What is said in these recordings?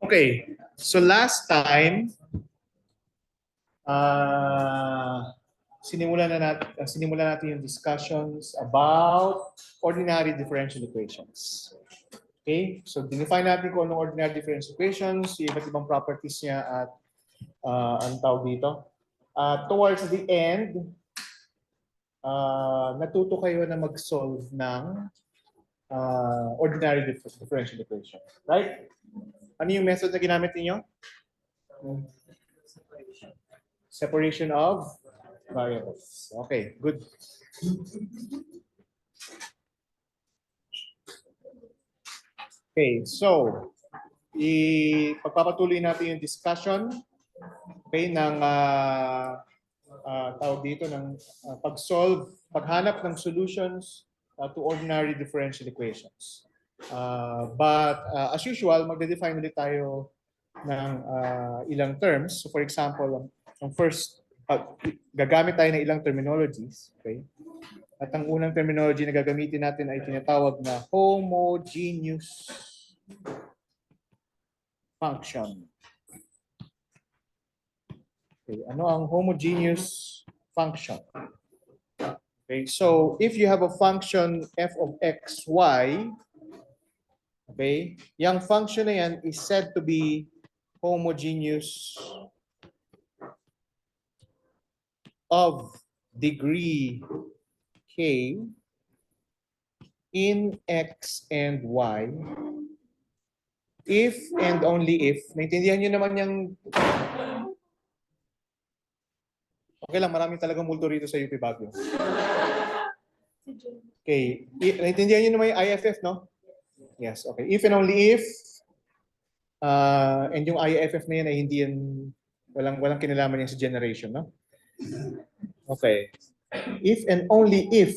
Okay, so last time, sinimulan natin yung discussions about ordinary differential equations. Okay, so define natin kung anong ordinary differential equations, yung iba't ibang properties niya at ang tawag dito. Towards the end, natuto kayo na mag-solve ng ordinary differential equation. Right? Ano yung method na ginamit niyo? Separation of variables. Okay, good. Okay, so pagpapatuloy natin yung discussion, okay, ng tawag dito ng paghanap ng solutions to ordinary differential equations. But as usual, magde-define ulit tayo ng ilang terms. So for example, ang first, gagamit tayo ng ilang terminologies. Okay? At ang unang terminology na gagamitin natin ay tinatawag na homogeneous function. Okay, ano ang homogeneous function? Okay, so if you have a function f of x, y, okay, yung function na yan is said to be homogeneous of degree k in x and y if and only if, naintindihan nyo naman yung okay lang, marami talagang multo rito sa UP Baguio. Okay, naintindihan nyo naman yung IFF, no? Yes, okay. If and only if, and yung IFF na yan ay hindi yan, walang kinalaman yan sa generation, no? Okay. If and only if,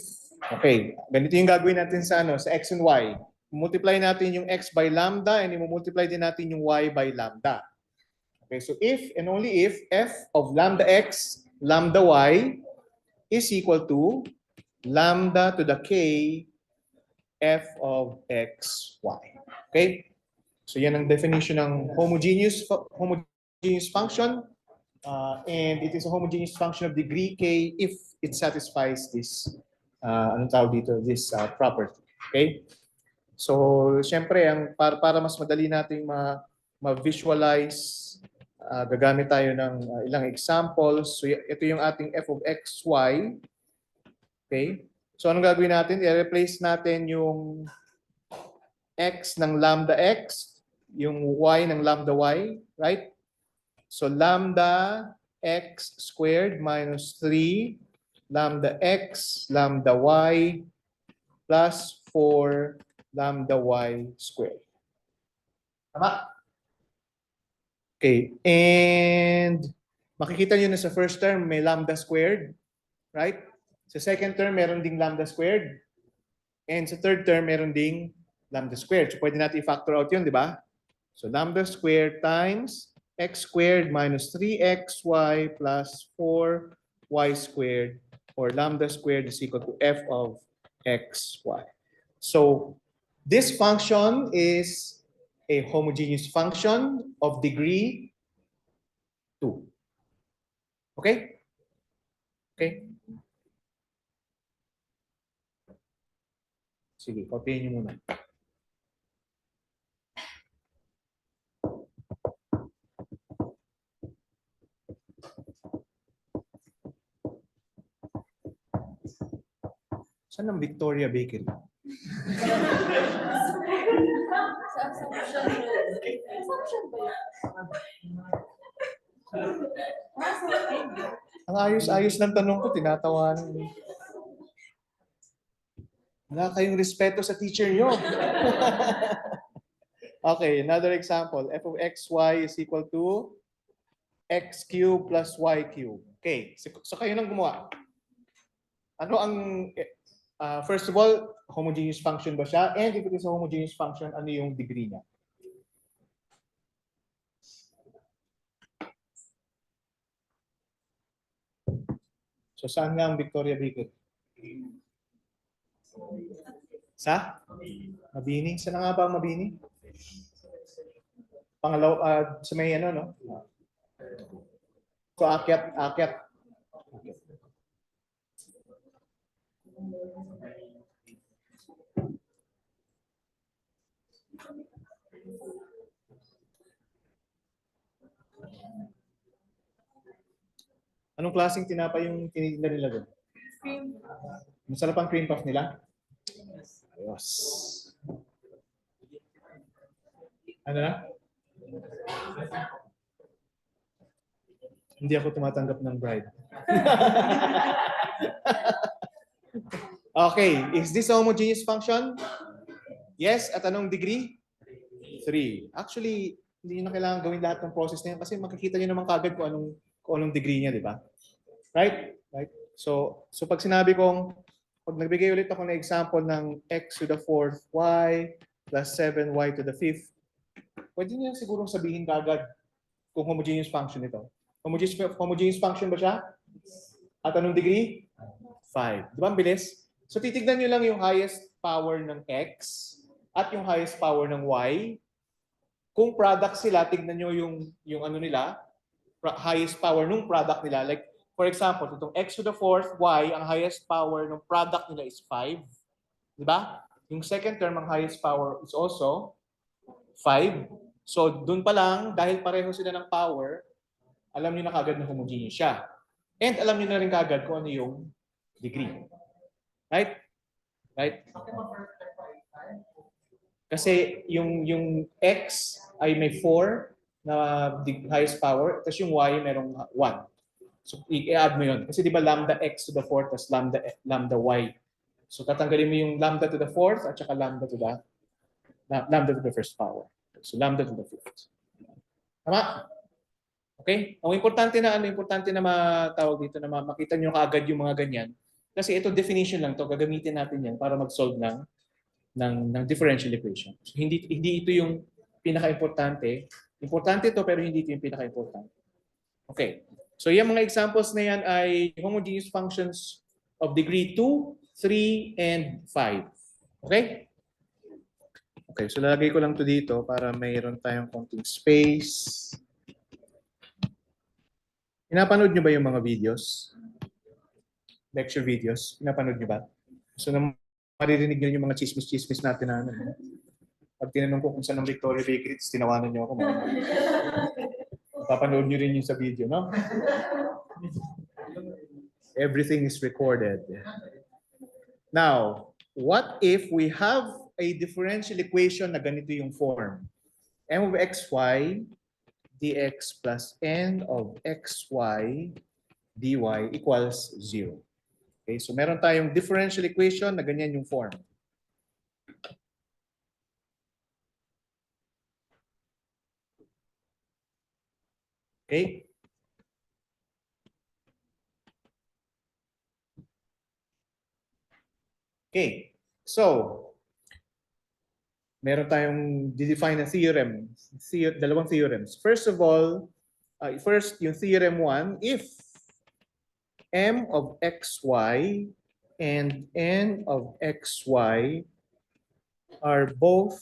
okay, ganito yung gagawin natin sa x and y. Multiply natin yung x by lambda and i-multiply din natin yung y by lambda. Okay, so if and only if f of lambda x, lambda y is equal to lambda to the k f of x, y. Okay? So yan ang definition ng homogeneous function. And it is a homogeneous function of degree k if it satisfies this anong tawag dito, this property. Okay? So, syempre, para mas madali nating ma-visualize, gagamit tayo ng ilang examples. So, ito yung ating f of x, y. Okay? So, anong gagawin natin? I-replace natin yung x ng lambda x, yung y ng lambda y, right? So, lambda x squared minus 3 lambda x lambda y plus 4 lambda y squared. Tama? Okay. And makikita nyo na sa first term may lambda squared. Right? Sa second term meron ding lambda squared. And sa third term meron ding lambda squared. So pwede natin i-factor out yun, di ba? So lambda squared times x squared minus 3xy plus 4y squared, or lambda squared is equal to f of xy. So this function is a homogeneous function of degree 2. Okay? Okay? Sige, copyin niyo muna. Saan ang Victoria Bakery? Ang ayos-ayos ng tanong ko, tinatawanan. Wala kayong respeto sa teacher nyo. Okay, another example. F of xy is equal to x cubed plus y cubed. Okay, so kayo nang gumawa. Ano ang, first of all, homogeneous function ba siya? And if it is a homogeneous function, ano yung degree niya? So saan nga ang Victoria Bakery? Sa? Mabini? Saan nga ba ang Mabini? Pangalaw, sa may ano, no? So, akyat. Anong klaseng tinapay yung tinitinda nila doon? Masarap ang cream puff nila? Ayos. Ano na? Hindi ako tumatanggap ng bribe. Okay, is this a homogeneous function? Yes, at anong degree? 3. Actually, hindi nyo na kailangan gawin lahat ng process na yan kasi makikita nyo naman kagad kung anong degree niya, di ba? Right? Right? So pag sinabi kong, pag nagbigay ulit ako ng example ng x to the 4th y plus 7y to the 5th, pwede niyo sigurong sabihin kagad kung homogeneous function ito. Homogeneous function ba siya? At anong degree? 5. Di ba ang bilis? So titignan nyo lang yung highest power ng x at yung highest power ng y. Kung product sila, tignan nyo yung ano nila, highest power ng product nila. Like, for example, itong x to the 4th y, ang highest power ng product nila is 5. Di ba? Yung second term, ang highest power is also 5. So, dun pa lang, dahil pareho sila ng power, alam niyo na kagad na homogeneous siya. And alam niyo na rin kagad kung ano yung degree. Right? Right? Kasi yung x ay may 4 na highest power, tapos yung y merong 1. So, i-add mo yun. Kasi di ba lambda x to the 4th tapos lambda y. So, tatanggalin mo yung lambda to the 4th at saka lambda to the first power. So, lambda to the 5th. Tama? Okay? Ang importante na matawag dito, na makita nyo kaagad yung mga ganyan. Kasi ito definition lang to, gagamitin natin yan para mag-solve ng differential equation. So, hindi ito yung pinaka-importante. Importante ito pero hindi ito yung pinaka-importante. Okay. So yung mga examples na yan ay homogeneous functions of degree 2, 3, and 5. Okay? Okay, so lalagay ko lang to dito para mayroon tayong konting space. Pinapanood nyo ba yung mga videos? Lecture videos? Pinapanood nyo ba? So maririnig nyo yung mga chismis-chismis natin na ano. Pag tinanong ko kung saan ang Victoria Bakery, tinawanan nyo ako. Papanood nyo rin yung sa video, no? Everything is recorded. Now, what if we have a differential equation na ganito yung form? M of xy dx plus n of xy dy equals 0. Okay, so meron tayong differential equation na ganyan yung form. Okay? Okay. So, meron tayong define na theorem. Dalawang theorems. First of all, yung theorem 1, if m of xy and n of xy are both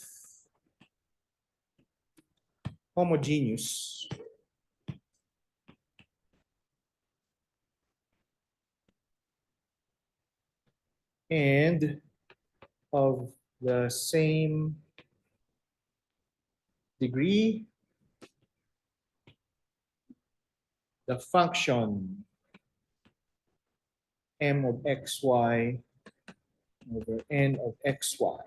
homogeneous, and of the same degree, the function m of xy over n of xy.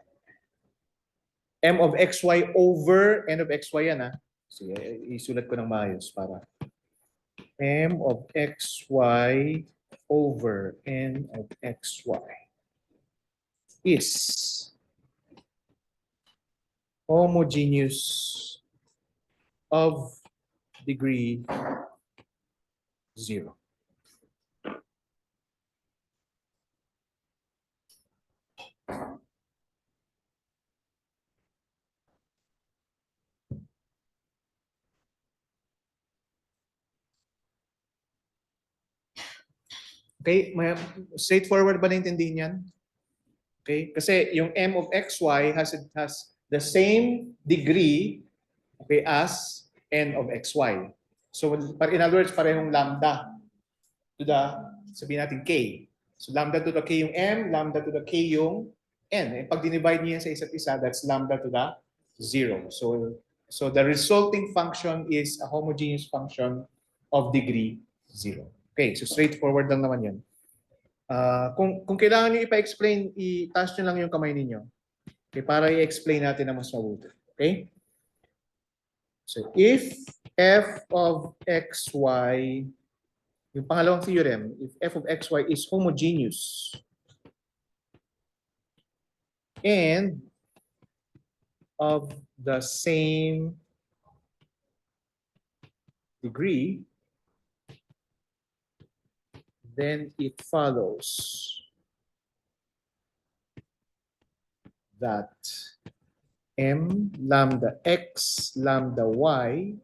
M of xy over n of xy yan, ha? Sige, isulat ko ng maayos para m of xy over n of xy is homogeneous of degree 0. Okay, straightforward ba naintindihan yan? Okay, kasi yung m of xy has the same degree okay, as n of xy. So in other words, parehong lambda to the, sabihin natin k. So lambda to the k yung m, lambda to the k yung n. Eh, pag dinivide niya sa isa't isa, that's lambda to the 0. So the resulting function is a homogeneous function of degree 0. Okay, so straightforward lang naman yan. Kung kailangan niyo ipa-explain, i-task nyo lang yung kamay ninyo. Okay, para i-explain natin na mas mabuti. Okay? So if f of xy, yung pangalawang theorem, if f of xy is homogeneous and of the same degree, then it follows that m lambda x lambda y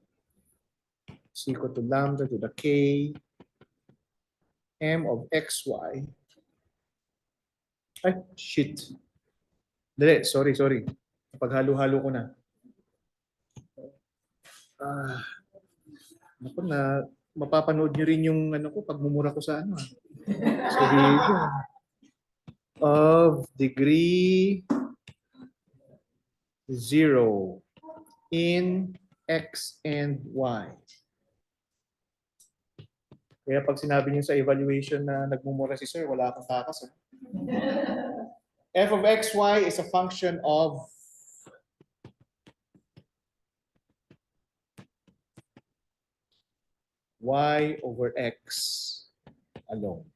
is equal to lambda to the k m of xy. Ay, shit. Dali, sorry. Paghalo-halo ko na. Naku na, mapapanood nyo rin yung ano ko, pagmumura ko sa ano. So, of degree 0 in x and y. Kaya pag sinabi niyo sa evaluation na nagmumura si sir, wala akong takas. F of xy is a function of y over x alone.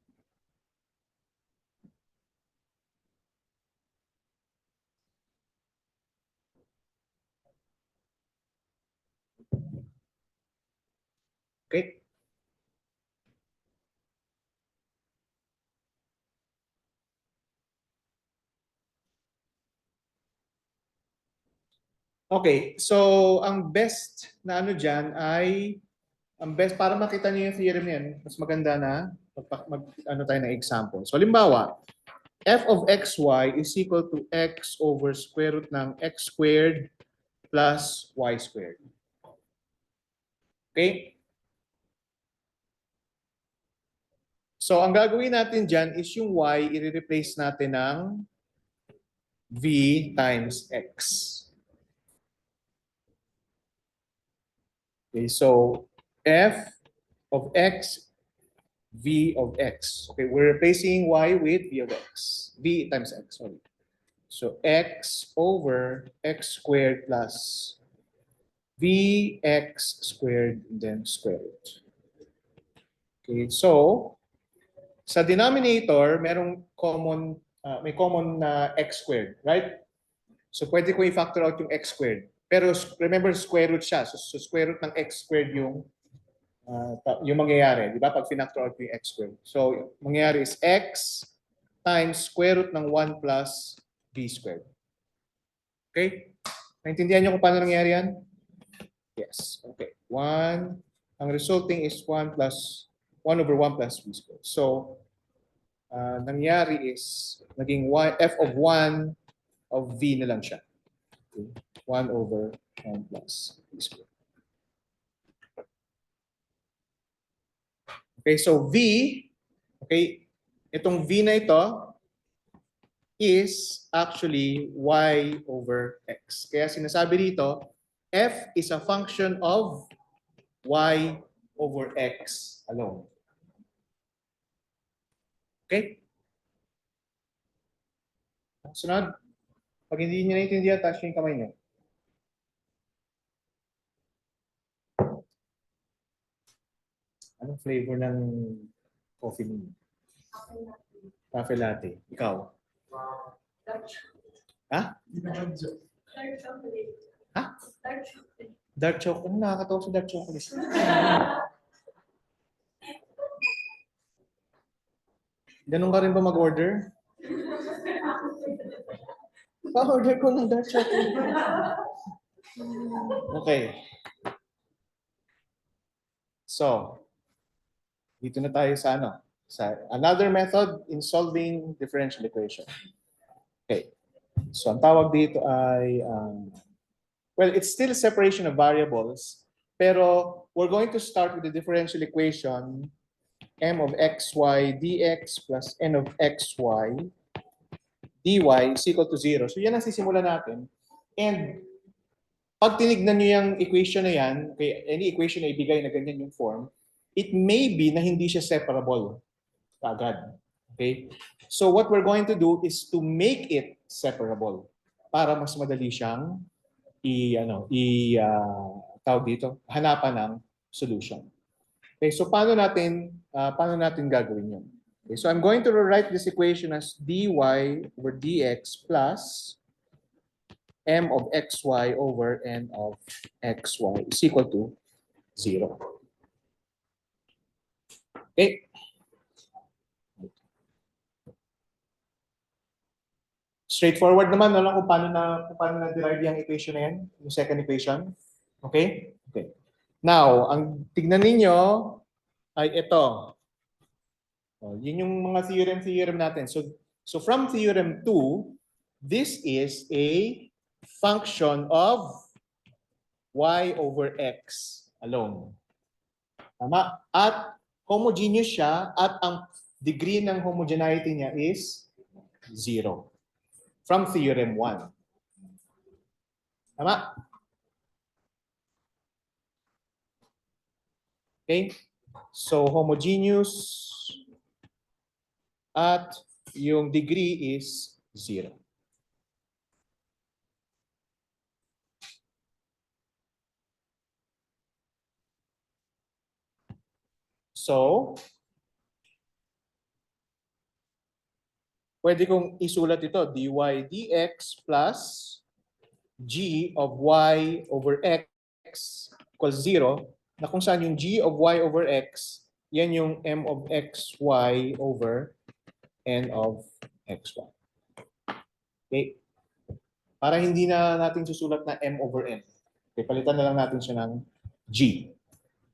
Okay? Okay, so ang best na ano dyan ay, ang best, para makita niyo yung theorem yan, mas maganda na ano tayo na example. So halimbawa, f of xy is equal to x over square root ng x squared plus y squared. Okay? So ang gagawin natin dyan is yung y, i-replace natin ng v times x. Okay, so f of x, v of x. Okay, we're replacing y with v of x. V times x, sorry. So x over x squared plus vx squared and then square root. Okay, so sa denominator, merong common, may common na x squared, right? So pwede ko i-factor out yung x squared. Pero remember, square root siya. So square root ng x squared yung mangyayari. Di ba? Pag finactor out yung x squared. So mangyayari is x times square root ng 1 plus b squared. Okay? Naintindihan niyo kung paano nangyayari yan? Yes. Okay. 1. Ang resulting is 1 over 1 plus b squared. So nangyari is naging f of 1 of v na lang siya. Okay. 1 over 1 plus b squared. Okay, so v, okay, itong v na ito is actually y over x. Kaya sinasabi dito, f is a function of y over x alone. Okay? Sunod, pag hindi niyo naintindihan, taas yung kamay niyo. Anong flavor ng coffee niyo? Cafe latte. Ikaw? Ha? Ha? Dark chocolate. Ano nakakatawa sa dark chocolate? Ganun ka rin ba mag-order? Pa-order ko ng dark chocolate. Okay. So, dito na tayo sa ano? Sa another method in solving differential equation. Okay. So, ang tawag dito ay Well, it's still separation of variables, pero we're going to start with the differential equation m of xy dx plus n of xy dy is equal to 0. So yan ang sisimulan natin. And pag tinignan nyo yung equation na yan, okay, any equation na ibigay na ganyan yung form, it may be na hindi siya separable agad. Okay? So what we're going to do is to make it separable para mas madali siyang tawag dito, hanapan ng solution. Okay, so paano natin gagawin 'yon? Okay, so I'm going to rewrite this equation as dy over dx plus m of xy over n of xy is equal to 0. Okay. Straightforward naman, alam kung paano na-derive yung equation na yan, yung second equation. Okay? Okay. Now, ang tignan ninyo ay ito. Yun yung mga theorem natin. So from theorem 2, this is a function of y over x alone. Tama? At homogeneous siya at ang degree ng homogeneity niya is 0. From theorem 1. Tama? Okay? So, homogeneous at yung degree is 0. So, pwede kong isulat ito, dy dx plus g of y over x equals 0, na kung saan yung g of y over x, yan yung m of xy over n of xy. Okay? Para hindi na natin susulat na m over n. Okay, palitan na lang natin siya ng g.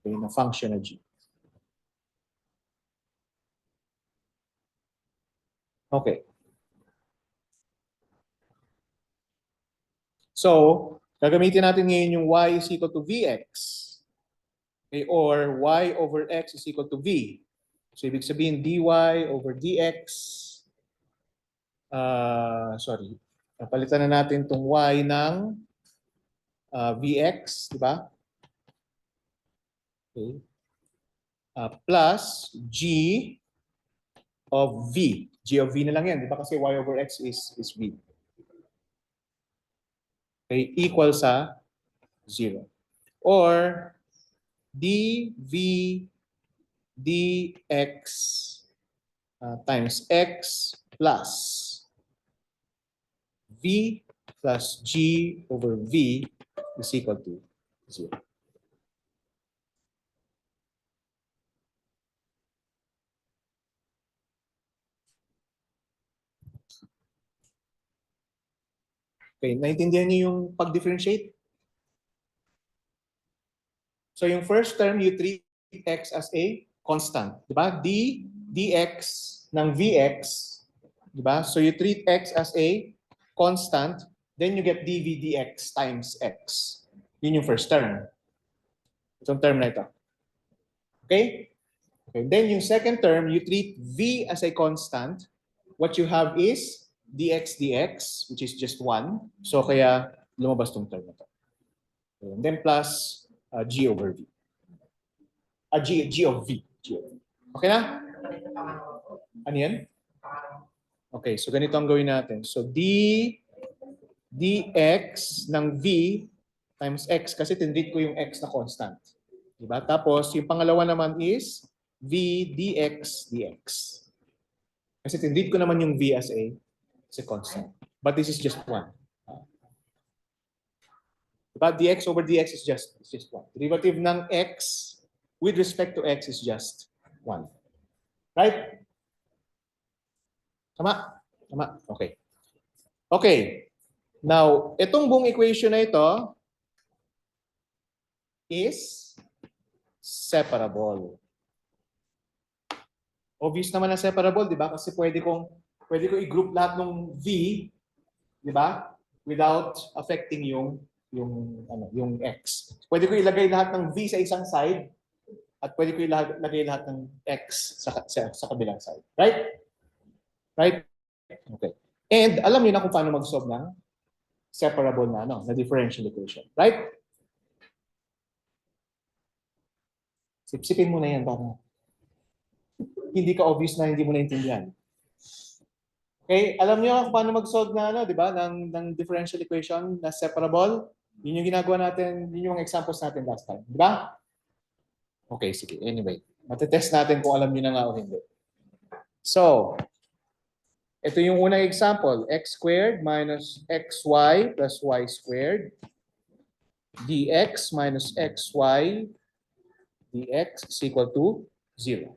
Okay, na function na g. Okay. So, gagamitin natin ngayon yung y is equal to vx. Okay, or y over x is equal to v. So, ibig sabihin dy over dx. Palitan na natin itong y ng vx, di ba? Okay. Plus g of v. G of v na lang yan, di ba? Kasi y over x is v. Okay, equal sa 0. Or dv dx times x plus v plus g over v is equal to 0. Okay, naintindihan niyo yung pag-differentiate? So yung first term, you treat x as a constant. Diba? dx ng vx. Diba? So you treat x as a constant, then you get dv dx times x. Yun yung first term. Itong term na ito. Okay? Okay? Then yung second term, you treat v as a constant. What you have is dx dx, which is just 1. So kaya lumabas tong term na ito. And then plus g over v. G of v. Okay na? Ano yan? Okay, so ganito ang gawin natin. So dx ng v times x, kasi tinreat ko yung x na constant. Diba? Tapos yung pangalawa naman is v dx dx. Kasi tinreat ko naman yung v as a constant. But this is just 1. But dx over dx is just 1. Derivative ng x with respect to x is just 1. Right? Tama? Tama? Okay. Okay. Now, itong buong equation na ito is separable. Obvious naman na separable, di ba? Kasi pwede ko i-group lahat ng v, di ba? Without affecting yung yung x. Pwede ko ilagay lahat ng v sa isang side at pwede ko ilagay lahat ng x sa kabilang side. Right? Right? Okay. And alam niyo na kung paano mag-solve ng separable na differential equation. Right? Sipsipin mo na yan para hindi ka obvious na hindi mo naintindihan. Okay, alam niyo kung paano mag-solve na di ba, ng differential equation na separable? Yun yung ginagawa natin, yun yung examples natin last time, di ba? Okay, sige. Anyway, matetest natin kung alam niyo na nga o hindi. So, ito yung unang example, x squared minus xy plus y squared dx minus xy dx is equal to 0.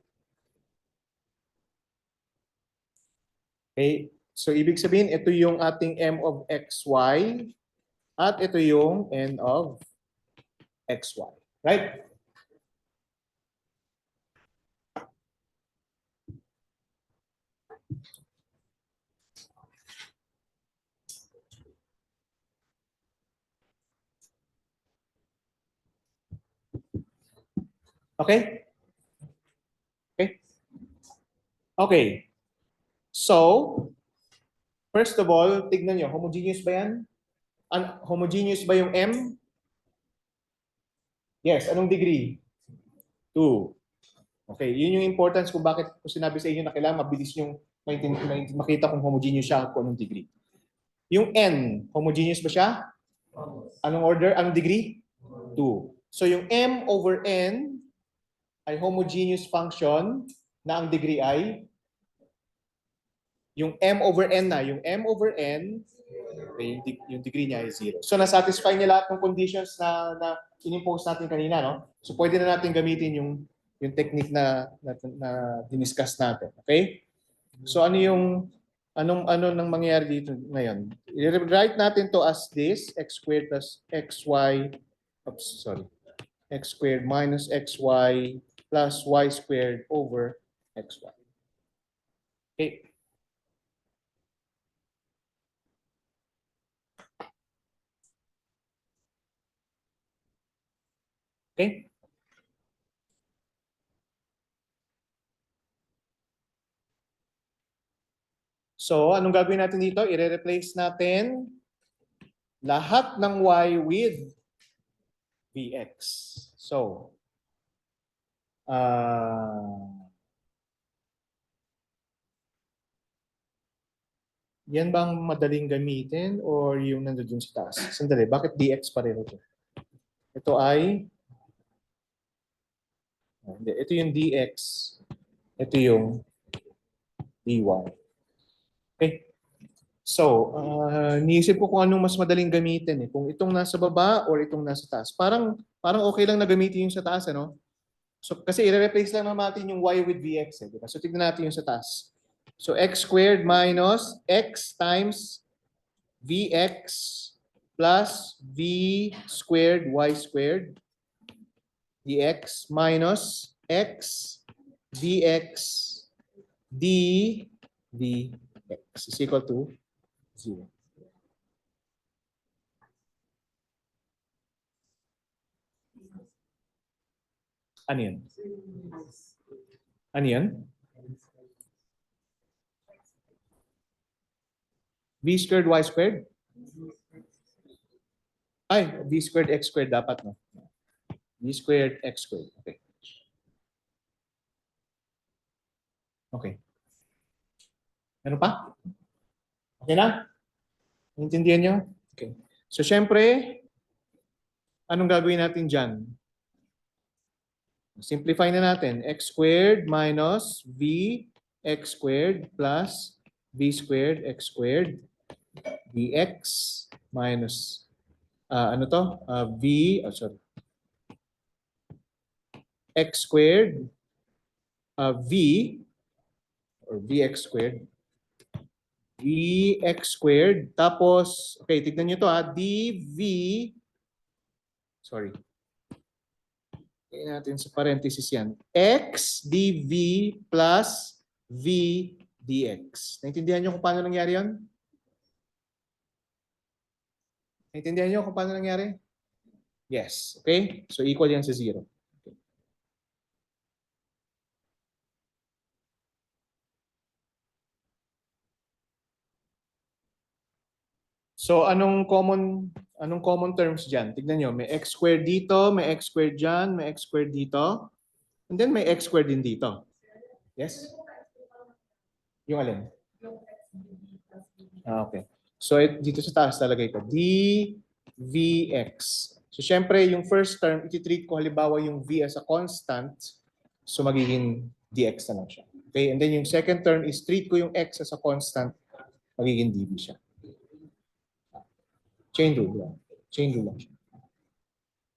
Okay, so ibig sabihin, ito yung ating m of xy at ito yung n of xy. Right? Okay? Okay? Okay. So, first of all, tignan nyo, homogeneous ba yan? Homogeneous ba yung M? Yes. Anong degree? 2. Okay. Yun yung importance kung bakit ko sinabi sa inyo na kailangan mabilis yung makita kung homogeneous siya kung anong degree. Yung N, homogeneous ba siya? Anong order? Anong degree? 2. So yung M over N ay homogeneous function na ang degree ay yung M over N na. Yung M over N, okay, yung degree niya ay 0. So na-satisfy niya lahat ng conditions na in-impose natin kanina, no? So pwede na natin gamitin yung technique na diniscuss natin. Okay? So anong nang mangyayari dito ngayon? I-write natin to as this, x squared plus xy, x squared minus xy plus y squared over xy. Okay. Okay? So, anong gagawin natin dito? I-replace natin lahat ng y with vx. So, yan bang madaling gamitin or yung nandoon sa taas? Sandali, bakit dx pareho ito? Ito ay, hindi, ito yung dx, ito yung dy. Okay? So, niisip ko kung anong mas madaling gamitin. Kung itong nasa baba or itong nasa taas. Parang okay lang na gamitin yung sa taas. Ano? So, kasi i-replace lang naman natin yung y with vx. Diba? So, tignan natin yung sa taas. So, x squared minus x times vx plus v squared y squared dx minus x dx dx is equal to 0. Ano yun? Ano yun? V squared y squared? Ay, v squared x squared dapat, no? V squared x squared. Okay. Okay. Ano pa? Okay na? Intindihan nyo? Okay. So, syempre, anong gagawin natin dyan? Simplify na natin. X squared minus v x squared plus v squared x squared dx minus x squared v or vx squared vx squared tapos okay, tignan niyo to dv Tingnan natin sa parenthesis yan. X dv plus v dx. Naintindihan niyo kung paano nangyari 'yon? Naintindihan niyo kung paano nangyari? Yes. Okay? So equal yan sa 0. Okay. So anong common terms diyan? Tignan niyo, may x squared dito, may x squared diyan, may x squared dito, and then may x squared din dito. Yes? Yung alin? Okay. So dito sa taas talaga ito, dvx. So syempre yung first term, iti-treat ko halimbawa yung v as a constant, so magiging dx na lang siya. Okay, and then yung second term is treat ko yung x as a constant, magiging dv siya. Chain rule lang. Chain rule lang siya.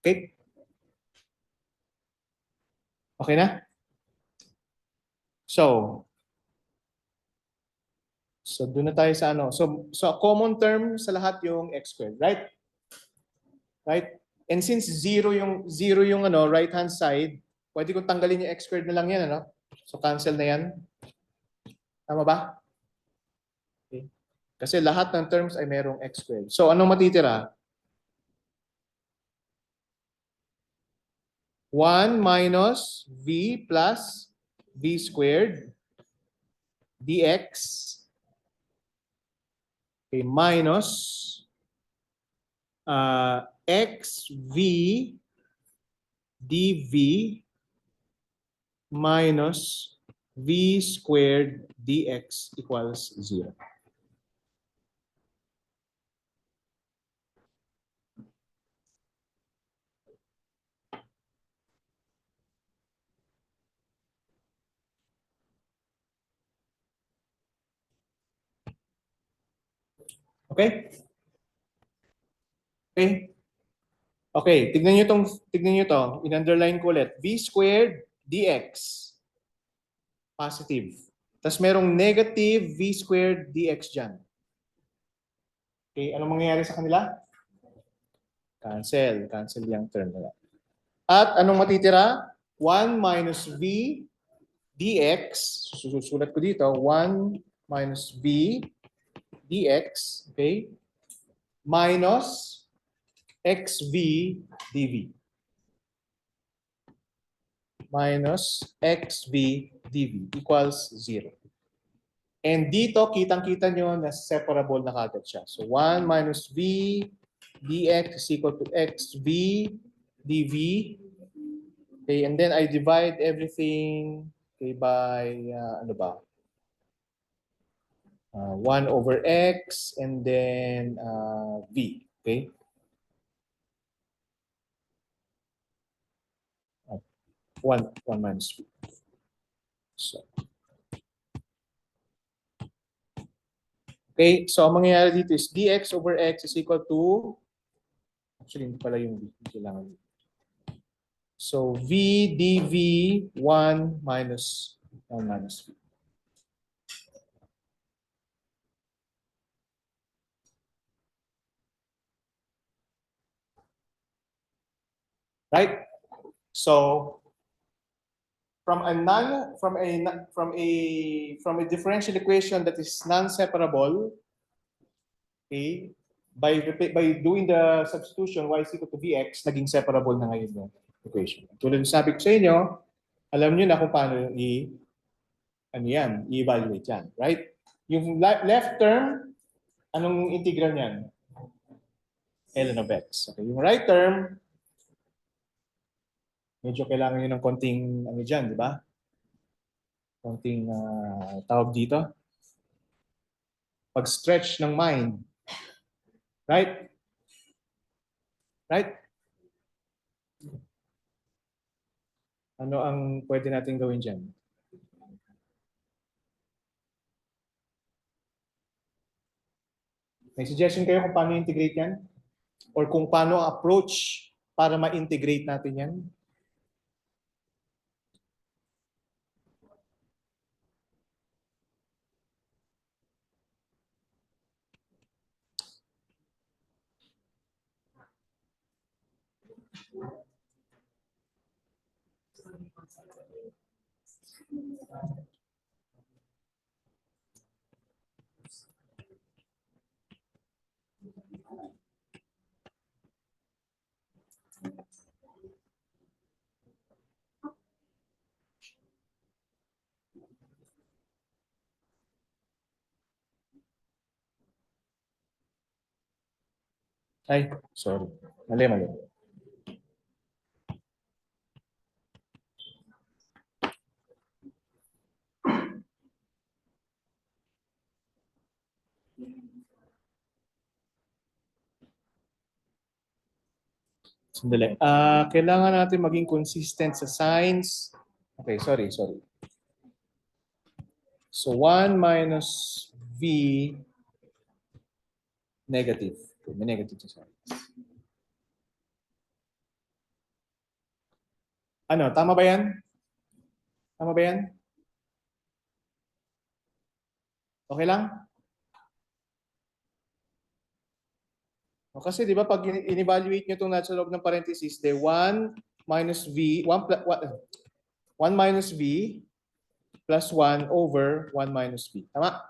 Okay? Okay na? So doon na tayo sa ano. So common term sa lahat yung x squared, right? Right? And since zero yung ano, right hand side, pwede kong tanggalin yung x squared na lang yan, ano? So cancel na yan. Tama ba? Okay. Kasi lahat ng terms ay merong x squared. So anong matitira? 1 minus v plus v squared dx, okay, minus xv dv minus v squared dx equals 0. Okay? Okay? Okay, tignan niyo to, in-underline ko ulit. V squared dx positive. Tapos merong negative v squared dx diyan. Okay, anong mangyayari sa kanila? Cancel yung term nila. At anong matitira? 1 minus v dx, susulat ko dito, 1 minus v dx, okay? Minus xv dv. Minus xv dv equals 0. And dito, kitang-kita nyo na separable na kagad siya. So 1 minus v dx is equal to xv dv. Okay, and then I divide everything, okay, by, ano ba? 1 over x and then v. Okay? 1 minus v. So, okay, so ang mangyayari dito is dx over x is equal to, actually hindi pala yung v, kailangan. So v dv 1 minus v. Right? So from a differential equation that is non-separable, okay, by doing the substitution y is equal to vx, naging separable na ngayon yung equation. Tulad ng sabi ko sa inyo, alam niyo na kung paano i-evaluate yan, right? Yung left term, anong integral niyan? ln of x. Okay, yung right term, medyo kailangan nyo ng konting ano dyan, di ba? Konting tawag dito. Pag-stretch ng mind. Right? Right? Ano ang pwede natin gawin dyan? May suggestion kayo kung paano integrate yan? Or kung paano approach para ma-integrate natin yan? Ay, sorry. Mali, mali. Sandali. Kailangan natin maging consistent sa signs. Okay, sorry, sorry. So 1 minus V negative. Okay, may negative sa sign. Ano, tama ba yan? Tama ba yan? Okay lang? O, kasi di ba pag in-evaluate nyo itong nasa loob ng parenthesis, de 1 minus V, 1 minus V plus 1 over 1 minus V. Tama?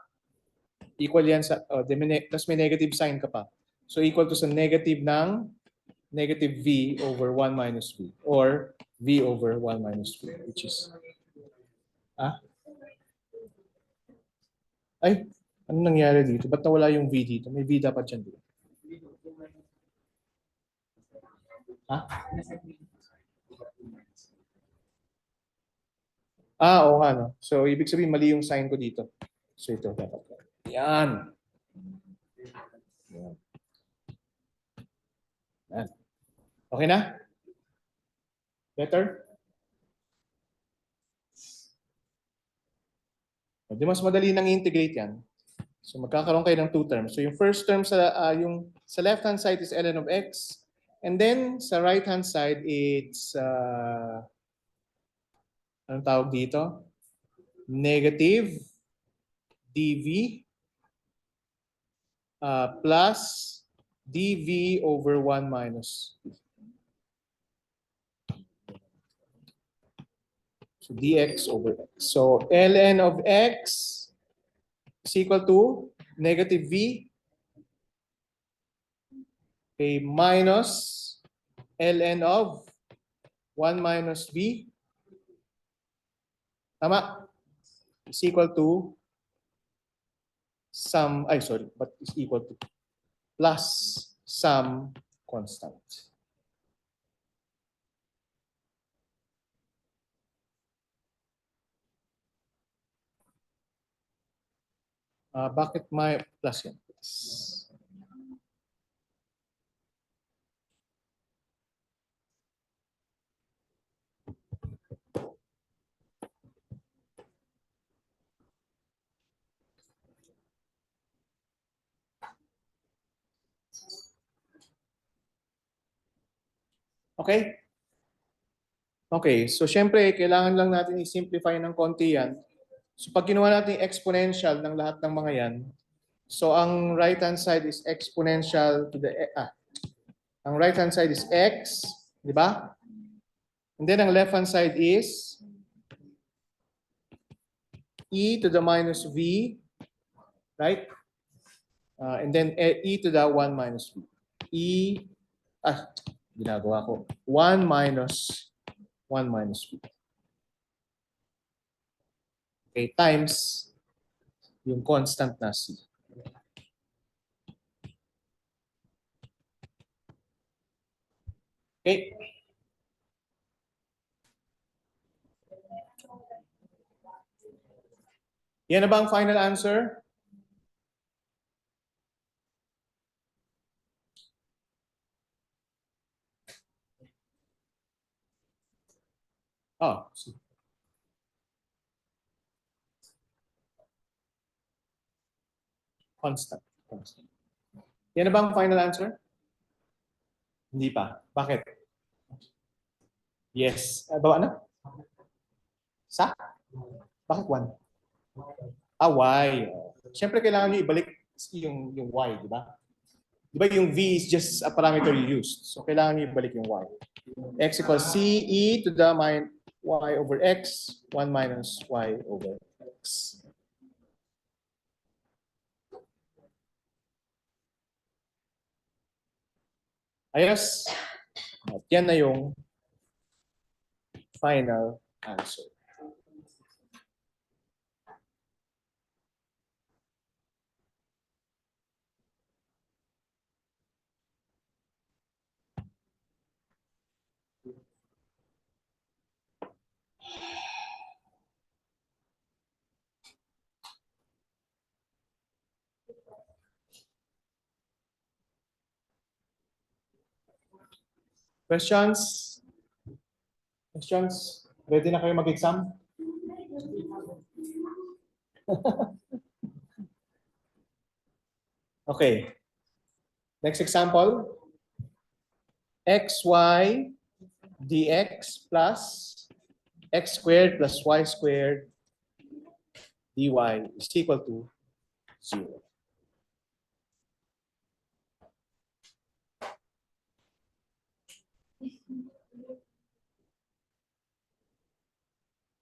Equal yan sa, tapos may negative sign ka pa. So equal to sa negative ng negative V over 1 minus V. Or V over 1 minus V, which is, ay, ano nangyari dito? Ba't nawala yung V dito? May V dapat dyan dito. Ha? Oo nga, no? So, ibig sabihin, mali yung sign ko dito. So, ito dapat. Yan. Yan. Yan. Okay na? Better? Di mas madali nang integrate yan. So, magkakaroon kayo ng two terms. So, yung first term yung sa left-hand side is ln of x. And then, sa right-hand side, it's, anong tawag dito? Negative dv plus dv over 1 minus v. So dx over x. So ln of x is equal to negative v, okay, minus ln of 1 minus v. Tama? Is equal to but is equal to plus some constant. Bakit may plus yan? Okay? Okay, so syempre, kailangan lang natin i-simplify ng konti yan. So pag ginawa natin exponential ng lahat ng mga yan, so ang right-hand side is exponential to the, ang right-hand side is x, di ba? And then ang left-hand side is e to the minus v, right? And then e to the 1 minus v. Ginagawa ko. 1 minus v. Okay, times yung constant na c. Okay. Yan na ba ang final answer? Oh, constant. Yan na ba ang final answer? Hindi pa. Bakit? Yes. Bawa na? Sa? Bakit 1? Y. Siyempre, kailangan nyo ibalik yung Y, di ba? Di ba yung V is just a parameter you used. So, kailangan nyo ibalik yung Y. X equals C e to the Y over X, 1 minus Y over X. Ayos. At yan na yung final answer. Questions? Questions? Ready na kayo mag-exam? Okay. Next example. xy dx plus x squared plus y squared dy is equal to 0.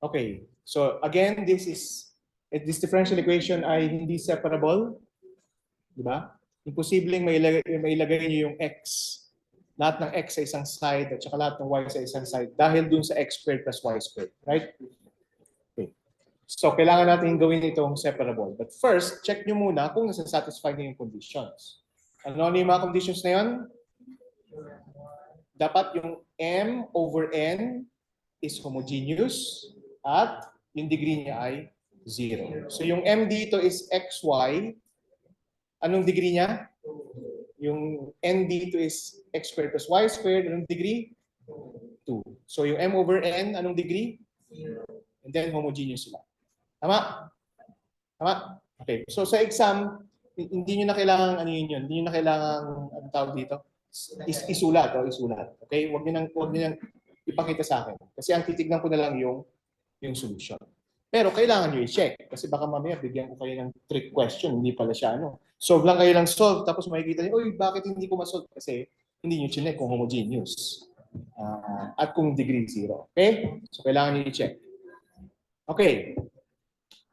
Okay. So again, this differential equation ay hindi separable. Di ba? Imposibleng mailagay niyo yung x, lahat ng x sa isang side at saka lahat ng y sa isang side dahil dun sa x squared plus y squared. Right? Okay. So, kailangan natin gawin itong separable. But first, check nyo muna kung nasa-satisfy niyo yung conditions. Ano yung mga conditions na yun? Dapat yung m over n is homogeneous at yung degree niya ay 0. So, yung m dito is xy. Anong degree niya? Yung n dito is x squared plus y squared. Anong degree? 2. So yung m over n, anong degree? 0. And then homogeneous sila. Tama? Tama? Okay. So sa exam, hindi nyo na kailangan ano yun. Hindi nyo na kailangan, ano tawag dito? Isulat. Isulat. Okay? Huwag nyo nang ipakita sa akin. Kasi ang titignan ko na lang yung solution. Pero kailangan nyo i-check. Kasi baka mamaya bigyan ko kayo ng trick question. Hindi pala siya ano. Solve lang kayo lang solve. Tapos makikita nyo, uy, bakit hindi ko masolve? Kasi hindi nyo chinek kung homogeneous. At kung degree 0. Okay? So kailangan nyo i-check. Okay.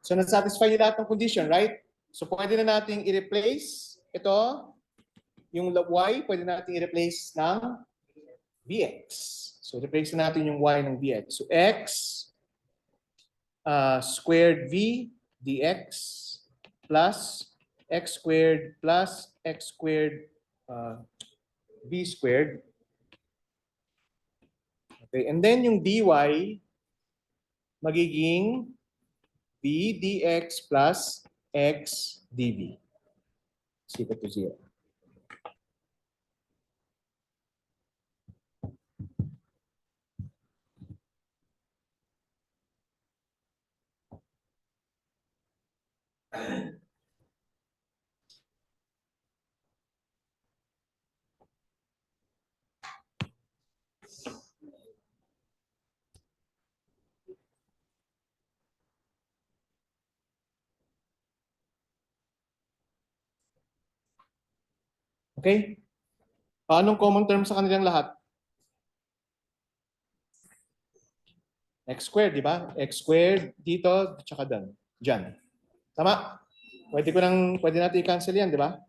So nasatisfy nyo lahat ng condition, right? So pwede na nating i-replace ito. Yung y, pwede nating i-replace ng bx. So replace na natin yung y ng bx. So x squared v dx plus x squared plus x squared v squared. Okay, and then yung dy magiging v dx plus x dv is equal to 0. Okay? Anong common term sa kanilang lahat? X squared, di ba? X squared dito, tsaka dyan. Tama? Pwede natin i-cancel yan, di ba?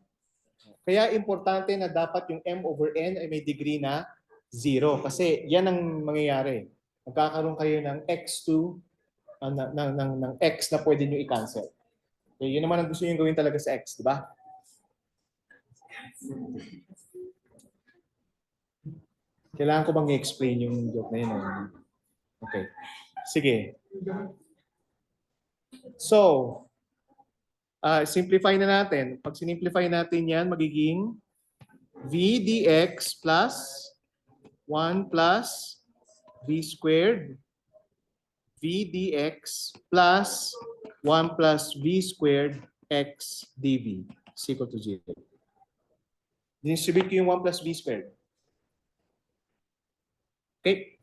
Kaya importante na dapat yung m over n ay may degree na 0. Kasi yan ang mangyayari. Magkakaroon kayo ng x2, ng x na pwede nyo i-cancel. Okay, yun naman ang gusto nyo gawin talaga sa x, di ba? Kailangan ko bang i-explain yung joke na yun? Okay. Sige. So, simplify na natin. Pag sinimplify natin yan, magiging v dx plus 1 plus v squared v dx plus 1 plus v squared x dv is equal to 0. Distribute ko yung 1 plus v squared. Okay?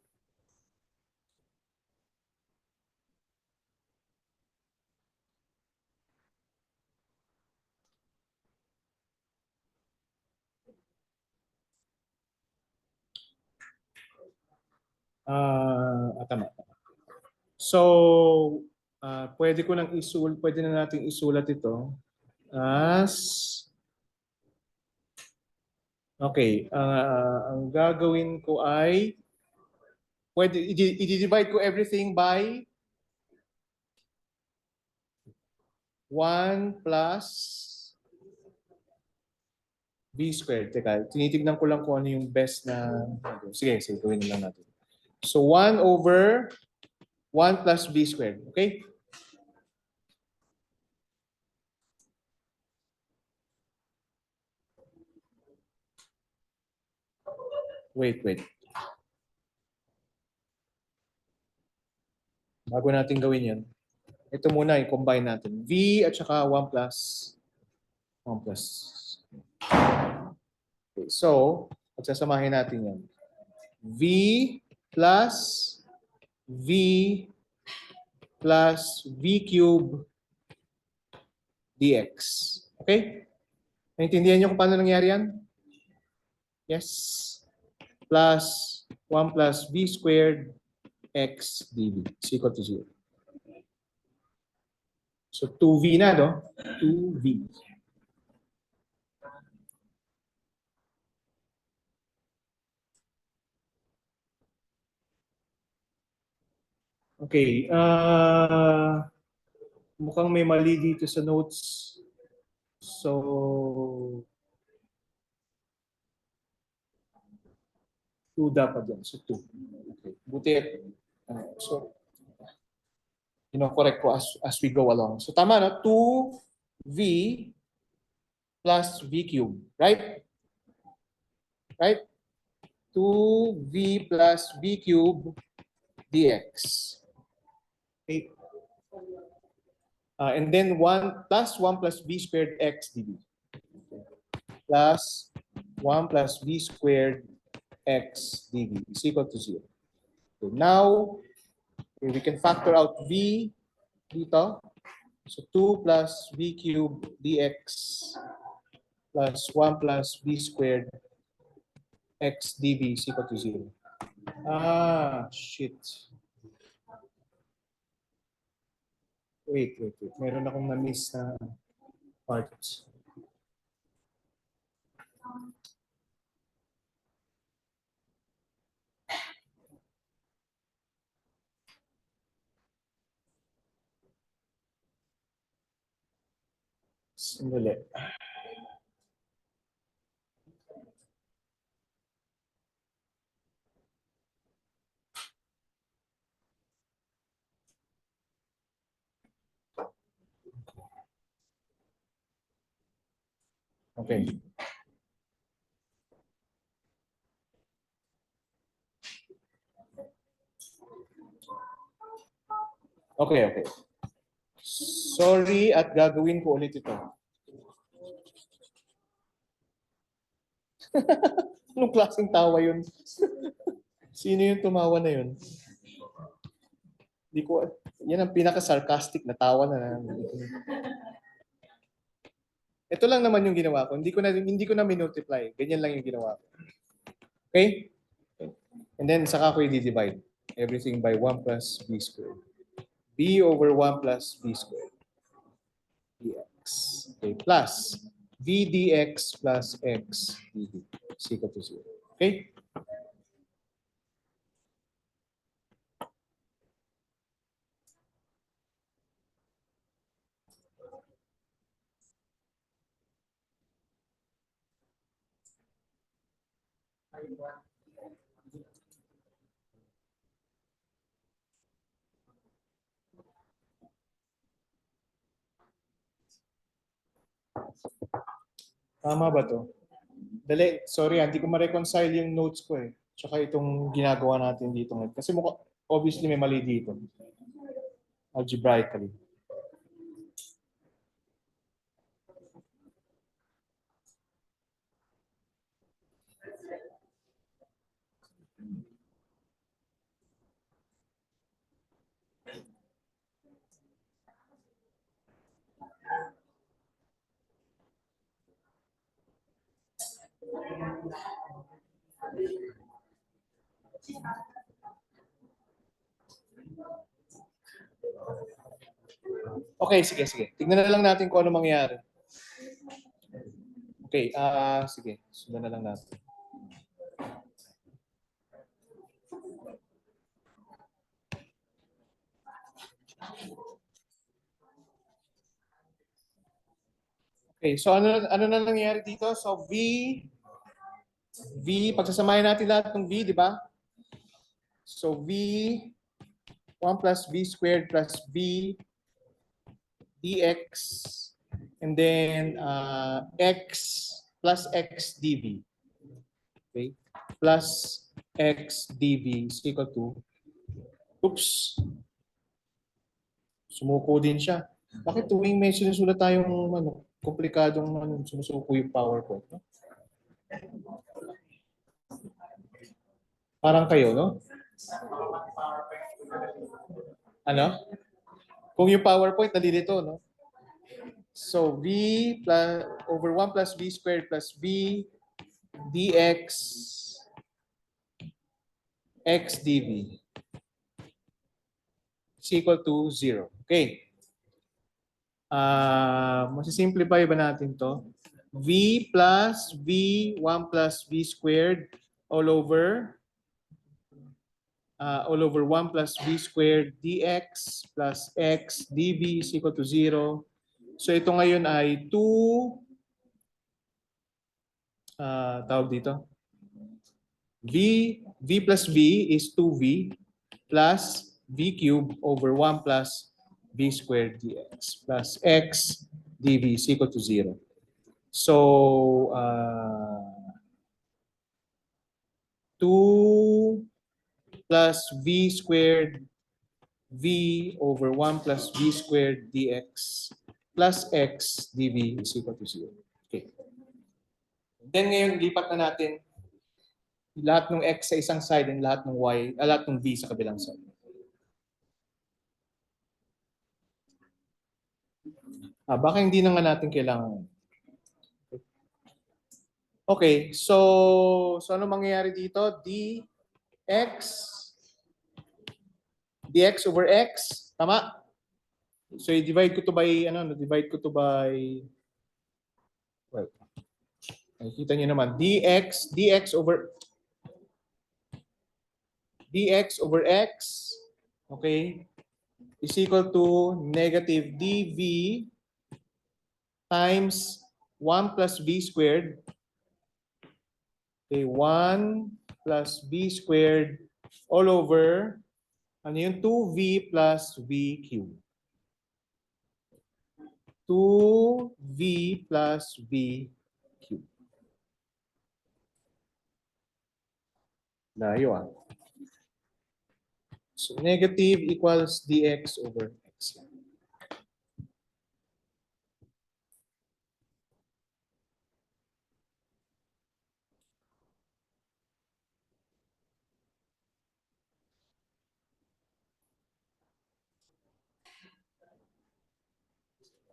Tama. So, pwede na nating isulat ito as okay, ang gagawin ko ay pwede i-divide ko everything by 1 plus v squared. Teka, tinitignan ko lang kung ano yung best na sige, gawin na lang natin. So 1 over 1 plus v squared. Okay? Wait. Bago natin gawin yan, ito muna, i-combine natin. V at saka 1 plus 1 plus. Okay, so, pagsasamahin natin yan. V plus V plus V cube dx. Okay? Naintindihan niyo kung paano nangyari yan? Yes. Plus 1 plus V squared x dv is equal to 0. So 2V na, no? 2V. Okay. Mukhang may mali dito sa notes. So, 2 dapat yan. So 2. Okay. Buti. So, correct ko as we go along. So tama, no? 2V plus V cube. Right? Right? 2V plus V cube dx. Okay. And then 1 plus 1 plus V squared x dv. Plus 1 plus V squared x dv is equal to 0. So now, we can factor out V dito. So 2 plus V cube dx plus 1 plus V squared x dv is equal to 0. Ah, shit. Wait. Meron akong na-miss na parts. Sandali. Okay. Okay. Sorry at gagawin ko ulit ito. Anong klaseng tawa yun? Sino yung tumawa na yun? Hindi ko, yan ang pinaka-sarcastic na tawa na. Ito lang naman yung ginawa ko. Hindi ko na minultiply. Ganyan lang yung ginawa ko. Okay? And then, saka ko i-divide everything by 1 plus b squared. B over 1 plus b squared. dx. Okay, plus v dx plus x dv is equal to 0. Okay? Tama ba to? Dali, sorry, hindi ko ma-reconcile yung notes ko eh. Tsaka itong ginagawa natin dito ngayon. Kasi obviously may mali dito. Algebraically. Okay, sige. Tignan na lang natin kung ano mangyayari. Okay, sige. Sundan na lang natin. Okay, so ano na nangyayari dito? So pagsasamahin natin lahat ng V, di ba? So V, 1 plus V squared plus V dx, and then x plus x dv. Okay? Plus x dv is equal to, oops, Sumuko din siya. Bakit tuwing may sinusulat tayong komplikadong sumusuko yung PowerPoint? No? Parang kayo, no? Ano? Kung yung PowerPoint nalilito, no? So, V plus, over 1 plus V squared plus V dx x dv is equal to 0. Okay. Masisimplify ba natin to? V plus V, 1 plus V squared all over 1 plus V squared dx plus x dv is equal to 0. So ito ngayon ay 2, tawag dito, V plus V is 2V plus V cubed over 1 plus V squared dx plus x dv is equal to 0. So, 2 plus V squared V over 1 plus V squared dx plus x dv is equal to 0. Okay. Then ngayon, lipat na natin lahat ng x sa isang side and lahat ng y, lahat ng v sa kabilang side. Baka hindi na nga natin kailangan. Okay, so ano mangyayari dito? dx over x, tama? So i-divide ko to by divide ko to by, well, nakikita niyo naman dx over x, okay, is equal to negative dv times 1 plus v squared. Okay, 1 plus v squared all over, ano yun? 2v plus v cubed. 2v plus v cubed. Layo So negative equals dx over x.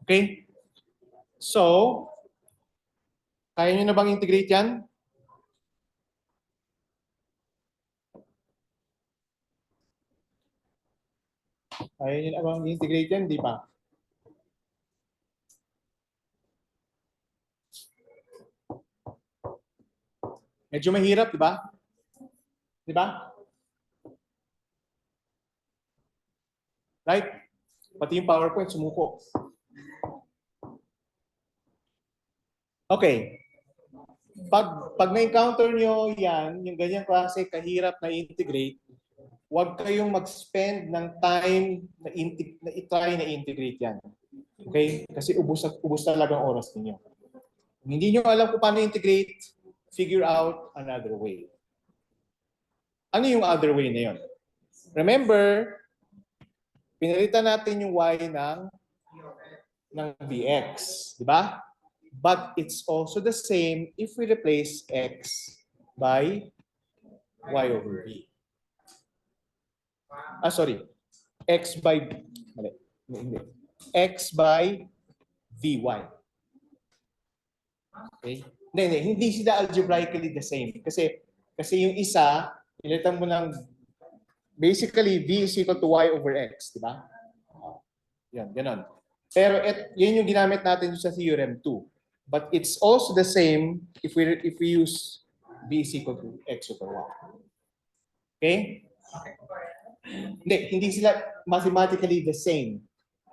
Okay? So, kaya nyo na bang integrate yan? Kaya nyo na bang integrate yan? Di pa. Medyo mahirap, di ba? Di ba? Right? Pati yung PowerPoint sumuko. Okay. Pag na-encounter nyo yan, yung ganyang klase kahirap na integrate, huwag kayong mag-spend ng time na i-try na integrate yan. Okay? Kasi ubos talaga ang oras ninyo. Kung hindi nyo alam kung paano integrate, figure out another way. Ano yung other way na yun? Remember, pinalitan natin yung y ng dx. Di ba? But it's also the same if we replace x by y over v. Sorry. X by, mali. X by vy. Okay? Hindi sila algebraically the same. Kasi yung isa, pilitan mo ng, basically, v is equal to y over x. Di ba? Yan, ganon. Pero yun yung ginamit natin sa theorem 2. But it's also the same if we use v is equal to x over y. Okay? Hindi sila mathematically the same.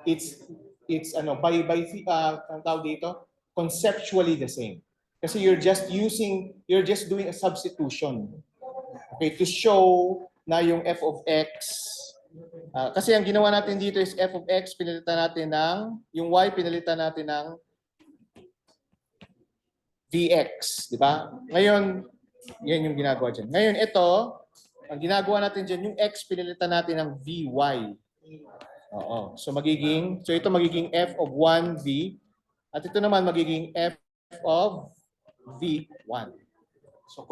It's ang tawag dito, conceptually the same. Kasi you're just doing a substitution. Okay, to show na yung f of x, kasi ang ginawa natin dito is f of x pinalitan natin ng, yung y pinalitan natin ng dx, di ba? Ngayon, yan yung ginagawa dyan. Ngayon, ito, ang ginagawa natin dyan, yung x pinalitan natin ng vy. Oo. So ito magiging f of 1v at ito naman magiging f of v1. So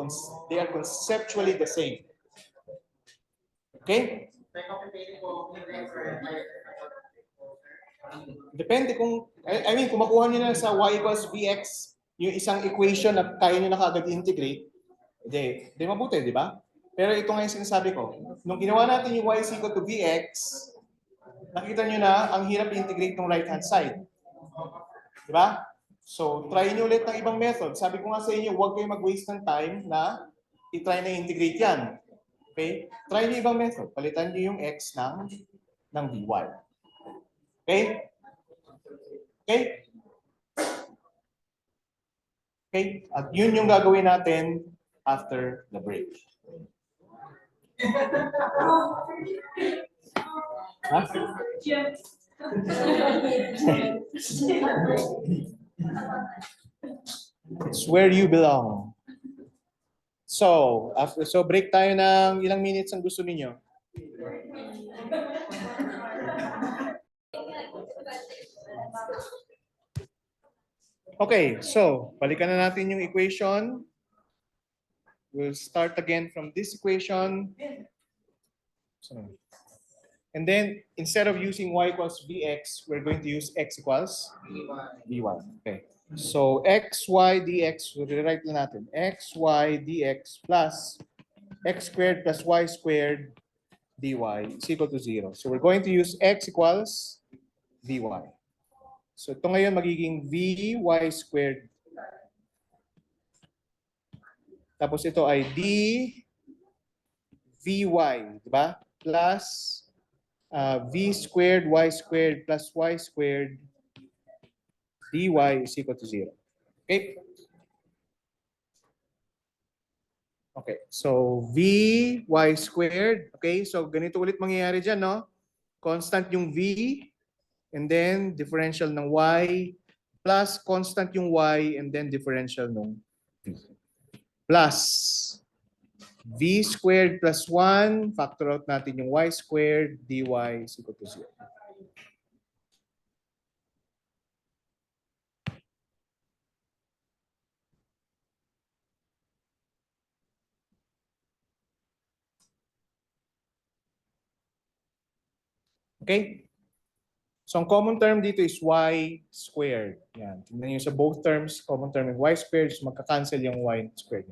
they are conceptually the same. Okay? Depende kung, I mean, kung makuha nyo na sa y equals vx, yung isang equation na kaya nyo na kagad integrate, di mabuti, di ba? Pero ito nga yung sinasabi ko. Nung ginawa natin yung y is equal to vx, nakita nyo na ang hirap i-integrate ng right-hand side. Di ba? So, try nyo ulit ng ibang method. Sabi ko nga sa inyo, huwag kayo mag-waste ng time na i-try na integrate yan. Okay? Try nyo ibang method. Palitan nyo yung x ng dy. Okay? Okay? Okay? At yun yung gagawin natin after the break. Ha? It's where you belong. So, break tayo ng ilang minutes ang gusto niyo. Okay, so balikan na natin yung equation. We'll start again from this equation. And then, instead of using y equals vx, we're going to use x equals v1. Okay. So, xy dx, we'll rewrite na natin. xy dx plus x squared plus y squared dy is equal to 0. So, we're going to use x equals vy. So, ito ngayon magiging vy squared. Tapos ito ay vy, di ba? Plus v squared y squared plus y squared dy is equal to 0. Okay? Okay. So, vy squared. Okay? So, ganito ulit mangyayari dyan, no? Constant yung v, and then differential ng y, plus constant yung y, and then differential ng v. Plus v squared plus 1, factor out natin yung y squared, dy is equal to 0. Okay? So, ang common term dito is y squared. Yan. Tingnan nyo sa both terms, common term yung y squared, so magka-cancel yung y squared.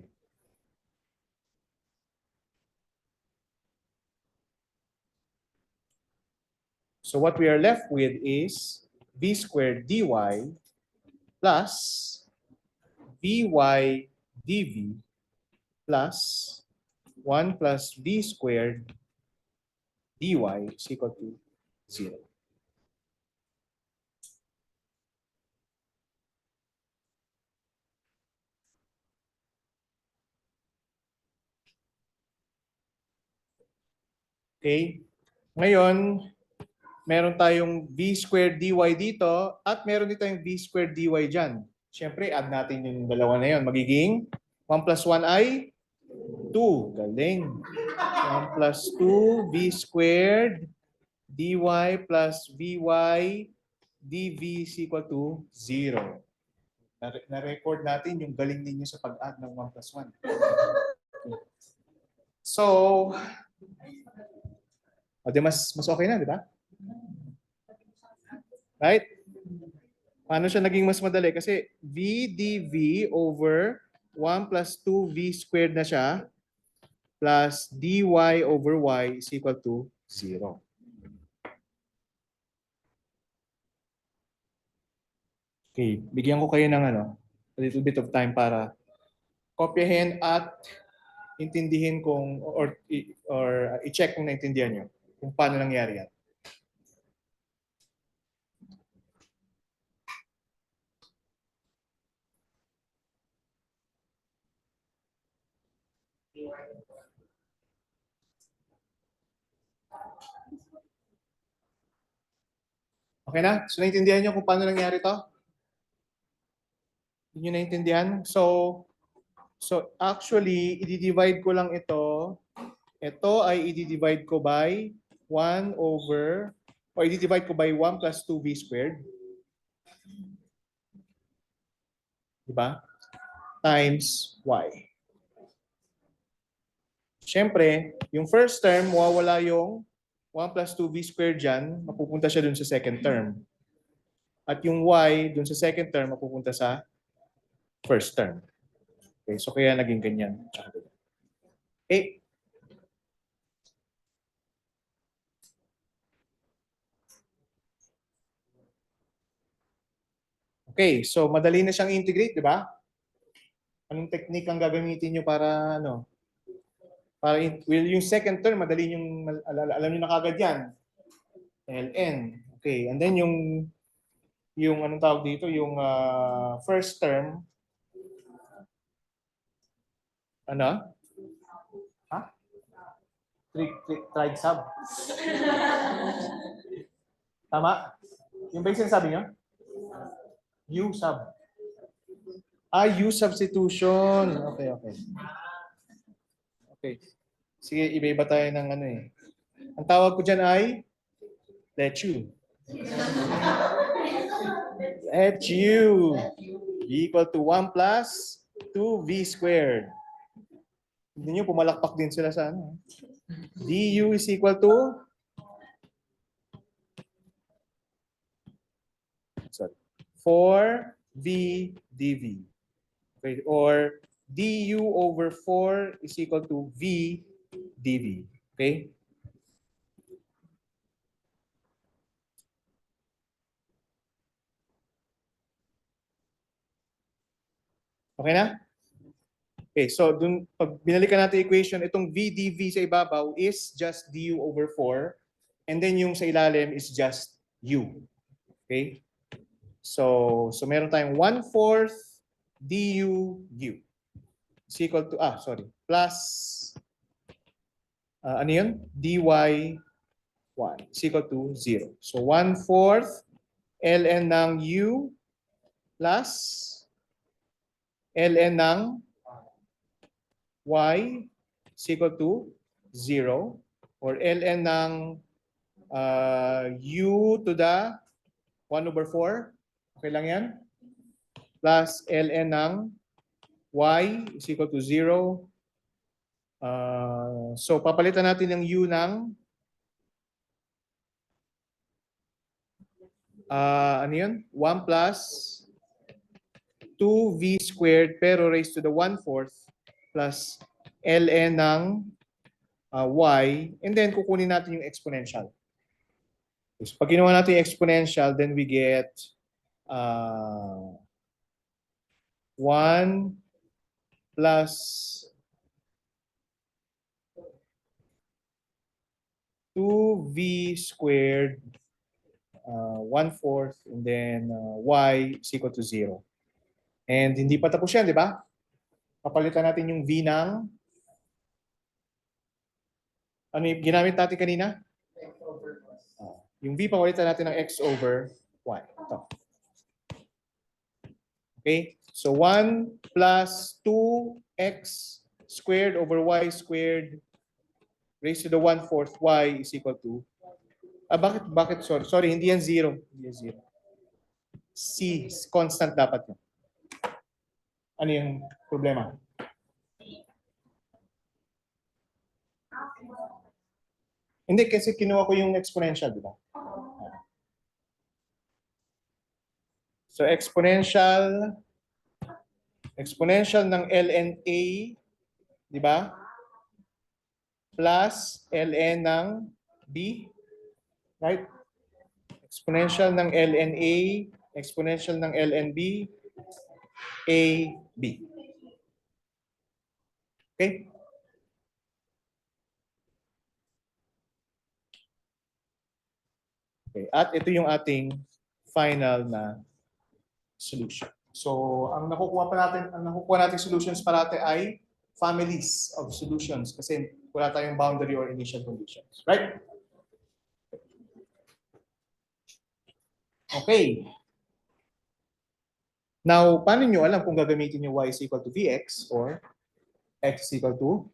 So, what we are left with is v squared dy plus vy dv plus 1 plus v squared dy is equal to 0. Okay? Ngayon, meron tayong v squared dy dito at meron din tayong v squared dy dyan. Siyempre, add natin yung dalawa na yun. Magiging 1 plus 1 ay 2. Galing. 1 plus 2 v squared dy plus vy dv is equal to 0. Na-record natin yung galing ninyo sa pag-add ng 1 plus 1. So, mas okay na, di ba? Right? Paano siya naging mas madali? Kasi v dv over 1 plus 2v squared na siya plus dy over y is equal to 0. Okay, bigyan ko kayo ng a little bit of time para kopyahin at intindihin kung or i-check kung naintindihan nyo kung paano nangyari yan. Okay na? So naintindihan nyo kung paano nangyari to? Hindi nyo naintindihan? So actually, i-divide ko lang ito. Ito ay i-divide ko by 1 over O i-divide ko by 1 plus 2v squared. Diba? Times y. Siyempre, yung first term, mawawala yung 1 plus 2v squared dyan, mapupunta siya dun sa second term. At yung y dun sa second term, mapupunta sa first term. Okay, so kaya naging ganyan. Okay. Okay, so madali na siyang integrate, di ba? Anong technique ang gagamitin nyo para ano? Well, yung second term, madali yung alam niyo na kagad yan. ln. Okay, and then yung anong tawag dito, yung first term, ano? Ha? Tried sub. Tama? Yung ba yung sinasabi niyo? U sub. U substitution. Okay, okay. Okay. Sige, iba-iba tayo ng ano eh. Ang tawag ko dyan ay let you. Let you equal to 1 plus 2v squared. Hindi nyo, pumalakpak din sila sa ano. du is equal to 4v dv. Okay, or du over 4 is equal to v dv. Okay? Okay na? Okay, so dun, pag binalikan natin equation, itong v dv sa ibabaw is just du over 4, and then yung sa ilalim is just u. Okay? So meron tayong 1/4 du u is equal to, plus, ano yun? dy 1 is equal to 0. So 1/4 ln ng u plus ln ng y is equal to 0, or ln ng u to the 1 over 4. Okay lang yan? Plus ln ng y is equal to 0. So papalitan natin yung u ng ano yun? 1 plus 2v squared pero raised to the 1/4 plus ln ng y, and then kukunin natin yung exponential. So pag ginawa natin yung exponential, then we get 1 plus 2v squared 1/4, and then y is equal to 0. And hindi pa tapos yan, di ba? Papalitan natin yung v ng ano yung ginamit natin kanina? Yung v, papalitan natin ng x over y. Ito. Okay? So 1 plus 2x squared over y squared raised to the 1/4 y is equal to bakit? Sorry, hindi yan 0. Hindi yan 0. C, constant dapat yun. Ano yung problema? Hindi, kasi kinuha ko yung exponential, di ba? So exponential ng ln A, di ba? Plus ln ng B, right? Exponential ng ln A, exponential ng ln B, A, B. Okay? Okay, at ito yung ating final na solution. So, ang nakukuha natin solutions parate ay families of solutions kasi wala tayong boundary or initial conditions, right? Okay. Now, paano nyo alam kung gagamitin yung y is equal to vx or x is equal to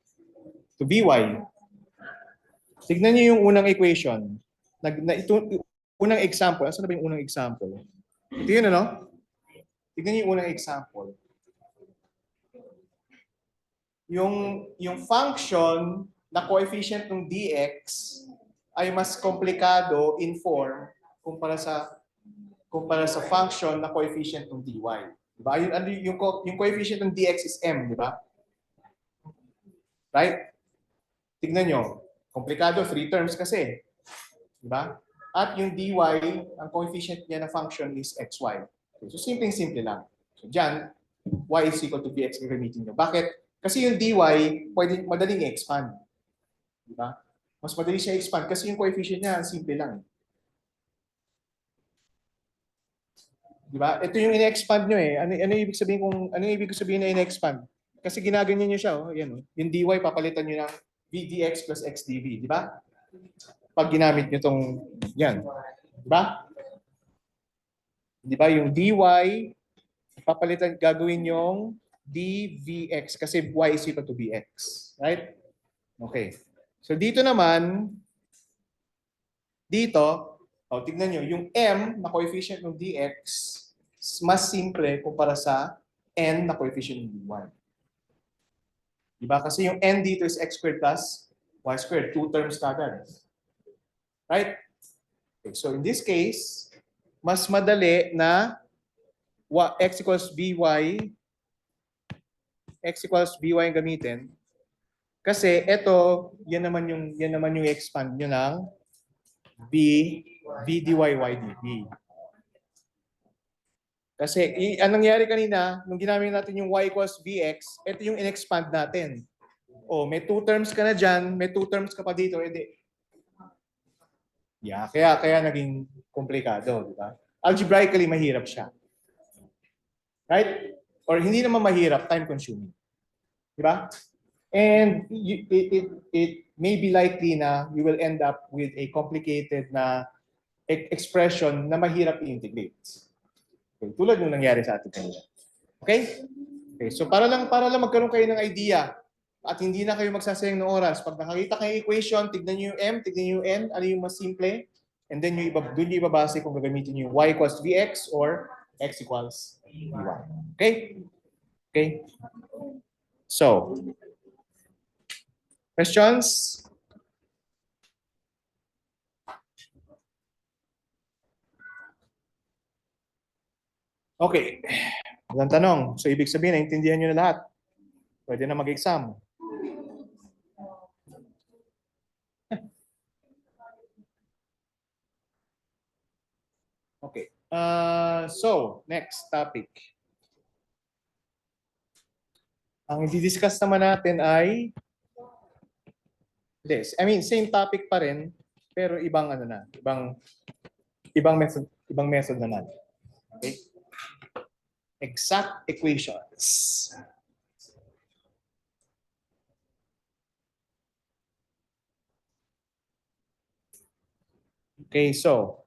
vy? Tignan nyo yung unang equation. Unang example. Asan na ba yung unang example? Ito yun, ano? Tignan niyo yung unang example. Yung function na coefficient ng dx ay mas komplikado in form kumpara sa function na coefficient ng dy. Diba? Yung coefficient ng dx is m, di ba? Right? Tignan nyo. Komplikado, 3 terms kasi. Di ba? At yung dy, ang coefficient niya na function is xy. Okay, so simple lang. So dyan, y is equal to bx gagamitin nyo. Bakit? Kasi yung dy, pwede madaling i-expand. Di ba? Mas madali siya i-expand kasi yung coefficient niya, simple lang. Di ba? Ito yung ina-expand nyo eh. Ano ibig sabihin na ina-expand? Kasi ginaganyan nyo siya, oh. Yan, oh. Yung dy, papalitan nyo ng vdx plus xdv. Di ba? Pag ginamit nyo tong yan. Di ba? Di ba? Yung dy, papalitan, gagawin yung dvx kasi y is equal to bx. Right? Okay. So dito naman, tignan nyo, yung m na coefficient ng dx mas simple kumpara sa n na coefficient ng dy. Diba? Kasi yung n dito is x squared plus y squared. 2 terms kagad. Right? Okay, so in this case, mas madali na x equals by ang gamitin. Kasi ito, yan naman yung expand nyo ng v dy y dv. Kasi anong nangyari kanina, nung ginamit natin yung y equals vx, ito yung in-expand natin. May 2 terms ka na dyan, may 2 terms ka pa dito, edi. Yeah, kaya naging komplikado, di ba? Algebraically, mahirap siya. Right? Or hindi naman mahirap, time-consuming. Di ba? And it may be likely na you will end up with a complicated na expression na mahirap i-integrate. Okay, tulad nung nangyari sa ating kanila. Okay? Okay, so para lang magkaroon kayo ng idea at hindi na kayo magsasayang ng oras. Pag nakakita kayo ng equation, tignan niyo yung m, tignan niyo yung n, ano yung mas simple, and then doon niyo ibabase kung gagamitin niyo yung y equals vx or x equals dy. Okay? Okay? So, questions? Okay. Walang tanong. So, ibig sabihin, naintindihan nyo na lahat. Pwede na mag-exam. Okay. So, next topic. Ang i-discuss naman natin ay same topic pa rin, pero ibang ibang method naman. Okay? Exact equations. Okay, so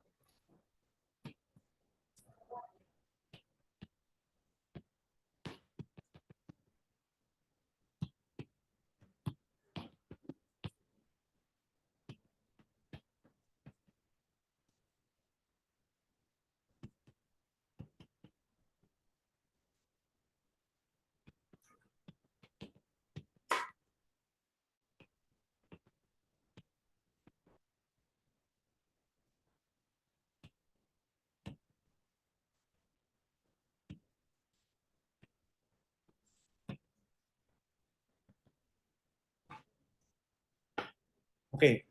okay.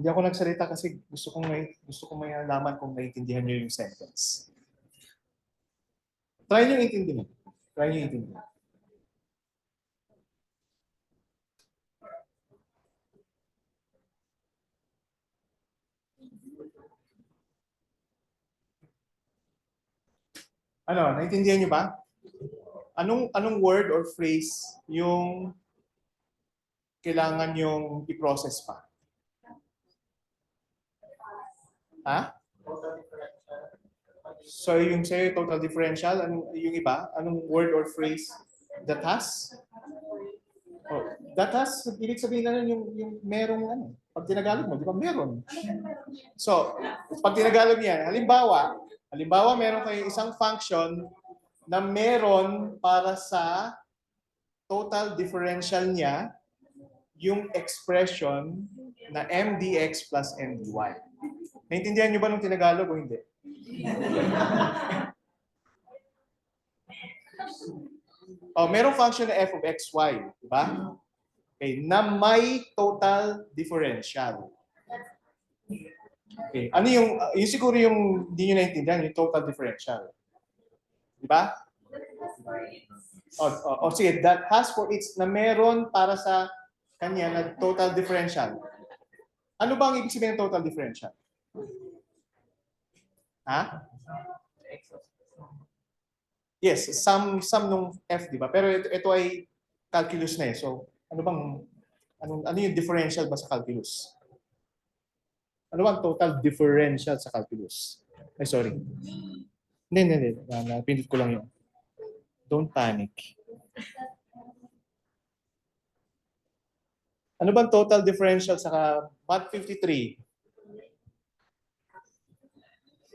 Hindi ako nagsalita kasi gusto kong may alaman kung naiintindihan niyo yung sentence. Try niyo intindihin. Try niyo intindihin. Ano, naiintindihan niyo ba? Anong word or phrase yung kailangan yung i-process pa? Ha? So yung sa'yo, total differential, yung iba, anong word or phrase that has? Oh, That has, ibig sabihin na nun yung merong ano. Pag tinagalog mo, di ba meron? So, pag tinagalog yan, halimbawa meron kayo isang function na meron para sa total differential niya yung expression na mdx plus mdy. Naintindihan niyo ba nung tinagalog o hindi? Oh, merong function na f of xy, di ba? Okay, na may total differential. Okay, ano yung siguro yung hindi niyo naintindihan, yung total differential. Di ba? Sige, that has for its na meron para sa kanya na total differential. Ano ba ang ibig sabihin ng total differential? Ha? Yes, sum nung f, di ba? Pero ito ay calculus na eh. So, ano yung differential ba sa calculus? Ano bang total differential sa calculus? Ay, sorry. Hindi. Napindot ko lang yun. Don't panic. Ano bang total differential sa Math 53?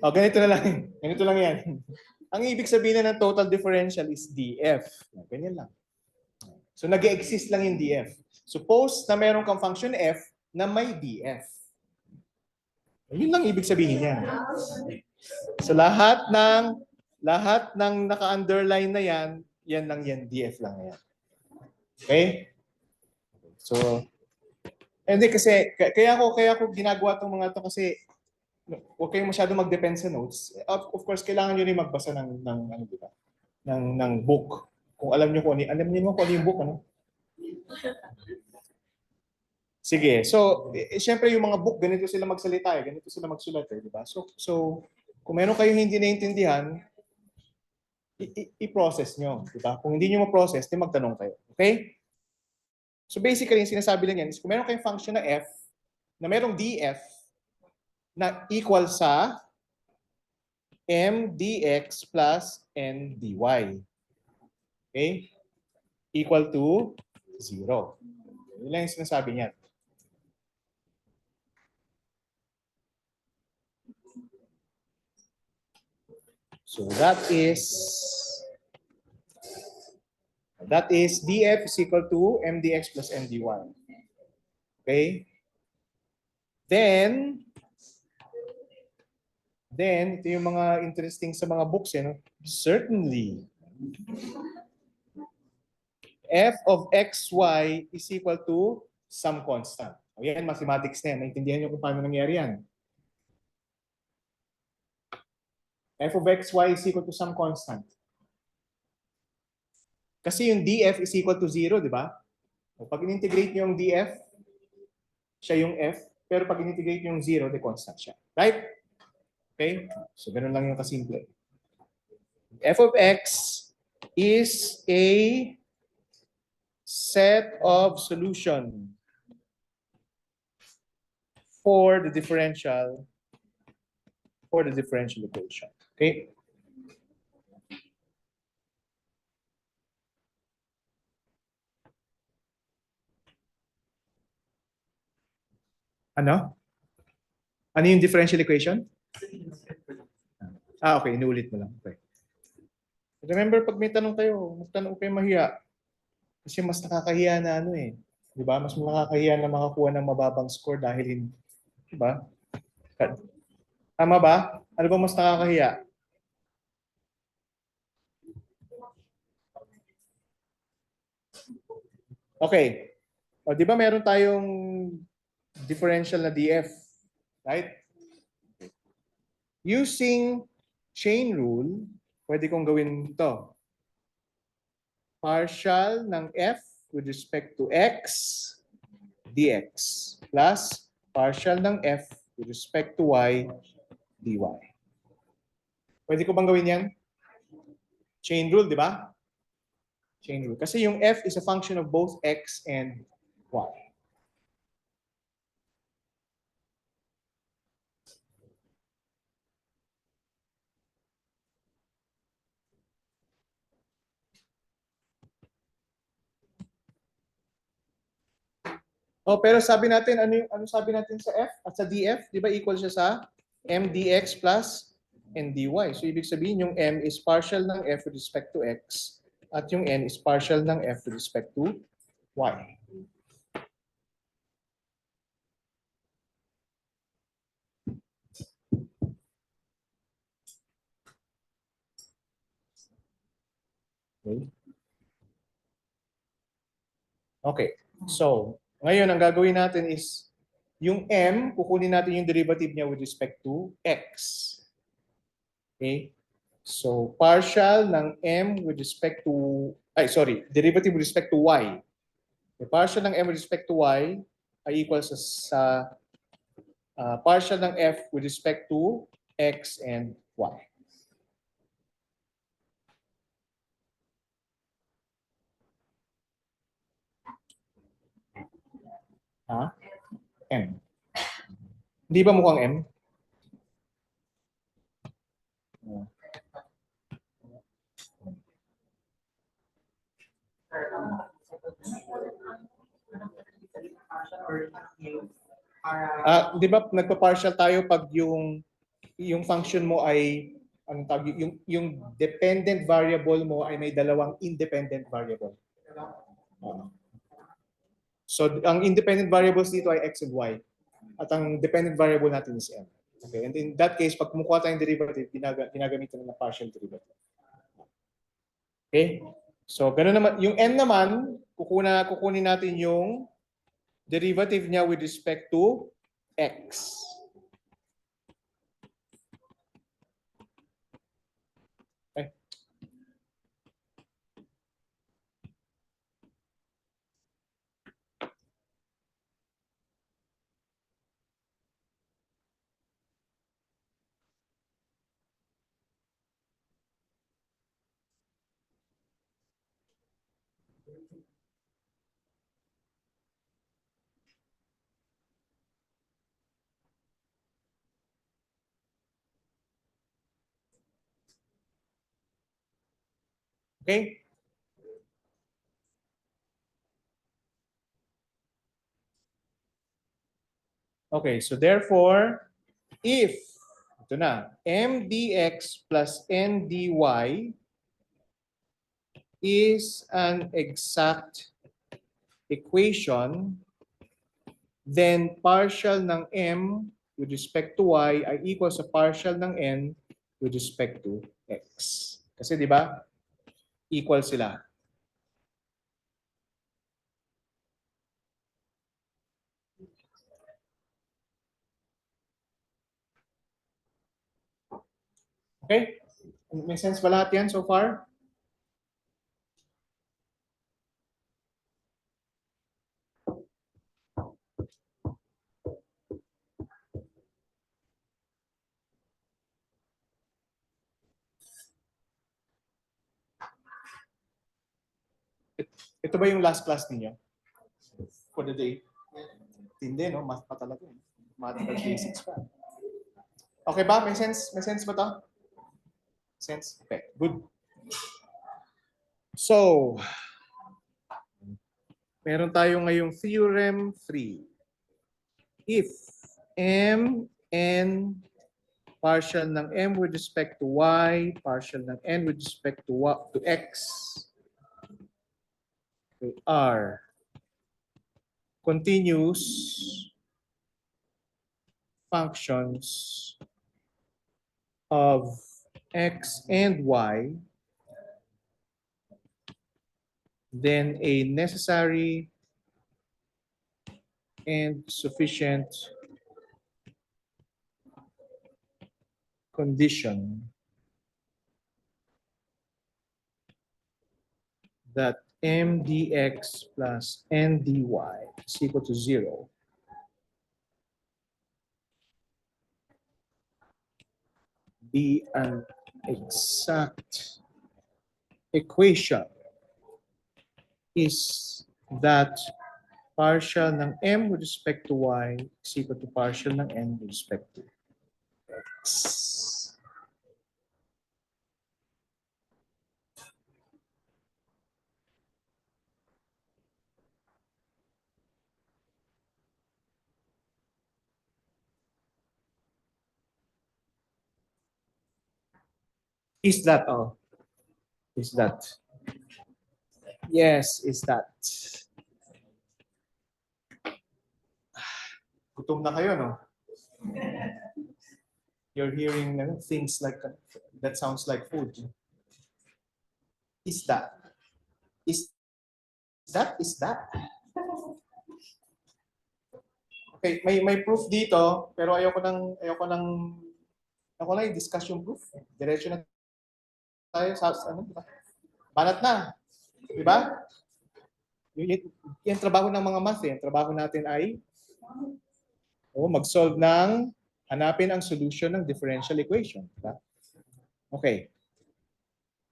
Oh, ganito na lang. Ganito lang yan. Ang ibig sabihin na ng total differential is df. Ganyan lang. So, nag-exist lang yung df. Suppose na meron kang function f na may df. Yun lang ibig sabihin niya. So, lahat ng naka-underline na yan lang yan, df lang yan. Okay? So, hindi kasi, kaya ako ginagawa itong mga to kasi huwag kayong masyado mag-depend sa notes. Of course, kailangan nyo rin magbasa ano, di ba? ng book. Kung alam niyo kung ano yung book, ano? Sige. So, syempre yung mga book, ganito sila magsalita eh. Ganito sila magsulat eh, di ba? So kung meron kayong hindi naintindihan, i-process nyo, di ba? Kung hindi nyo ma-process, di magtanong kayo. Okay? So basically, yung sinasabi lang yan is kung meron kayong function na f, na merong df, na equal sa m dx plus n dy. Okay? Equal to 0. Yun lang yung sinasabi niyan. So that is df is equal to mdx plus mdy. Okay? Then, ito yung mga interesting sa mga books. No? Certainly, f of xy is equal to some constant. O yan, mathematics na yan. Naintindihan nyo kung paano nangyari yan. F of xy is equal to some constant. Kasi yung df is equal to 0, di ba? Pag in-integrate nyo yung df, siya yung f. Pero pag in-integrate nyo yung 0, the constant siya. Right? Okay? So, ganun lang yung kasimple. F of x is a set of solution for the differential equation. Okay? Ano? Ano yung differential equation? Okay. Inuulit mo lang. Okay. Remember, pag may tanong kayo, magtanong kayo mahiya. Kasi mas nakakahiya na ano eh. Di ba? Mas nakakahiya na makakuha ng mababang score dahil di ba? Tama ba? Ano ba mas nakakahiya? Okay. O, di ba meron tayong differential na df? Right? Using chain rule, pwede kong gawin ito. Partial ng f with respect to x dx plus partial ng f with respect to y dy. Pwede ko bang gawin yan? Chain rule, di ba? Chain rule. Kasi yung f is a function of both x and y. Oh, pero sabi natin, ano sabi natin sa F at sa DF? Di ba equal siya sa mdx plus ndy. So, ibig sabihin yung m is partial ng f with respect to x at yung n is partial ng f with respect to y. Okay. Okay. So, ngayon ang gagawin natin is yung m, kukunin natin yung derivative niya with respect to x. Okay? So, partial ng m with respect to, derivative with respect to y. The partial ng m with respect to y ay equal sa partial ng f with respect to x and y. Ha? M. Hindi ba mukhang M? Di ba nagpa-partial tayo pag yung function mo ay anong tawag, yung dependent variable mo ay may dalawang independent variable. So ang independent variables dito ay x and y at ang dependent variable natin is m. Okay, and in that case, pag kumukuha tayong derivative, ginagamitan ng partial derivative. Okay? So, ganoon naman. Yung n naman, kukunin natin yung derivative niya with respect to x. Okay? Okay? Okay, so therefore, if, ito na, m dx plus n dy is an exact equation, then partial ng m with respect to y ay equal sa partial ng n with respect to x. Kasi di ba, equal sila. Okay? May sense ba lahat yan so far? Ito ba yung last class ninyo? For the day? Hindi, no? Math pa talaga. Mathematical basics pa. Okay ba? May sense? May sense ba to? Sense? Okay, good. So, meron tayo ngayong theorem 3. If m, n, partial ng m with respect to y, partial ng n with respect to x, are continuous functions of x and y, then a necessary and sufficient condition that m dx plus n dy is equal to 0 be an exact equation is that partial ng m with respect to y is equal to partial ng n with respect to x. Is that, oh, is that. Yes, is that. Gutom na kayo, no? You're hearing things like that sounds like food. Is that? Is that? Is that? Okay, may proof dito, pero ayoko lang i-discuss yung proof. Diretso na tayo sa ano, diba? Banat na, di ba? Yung trabaho ng mga math, yung trabaho natin ay mag-solve ng hanapin ang solution ng differential equation. Diba? Okay.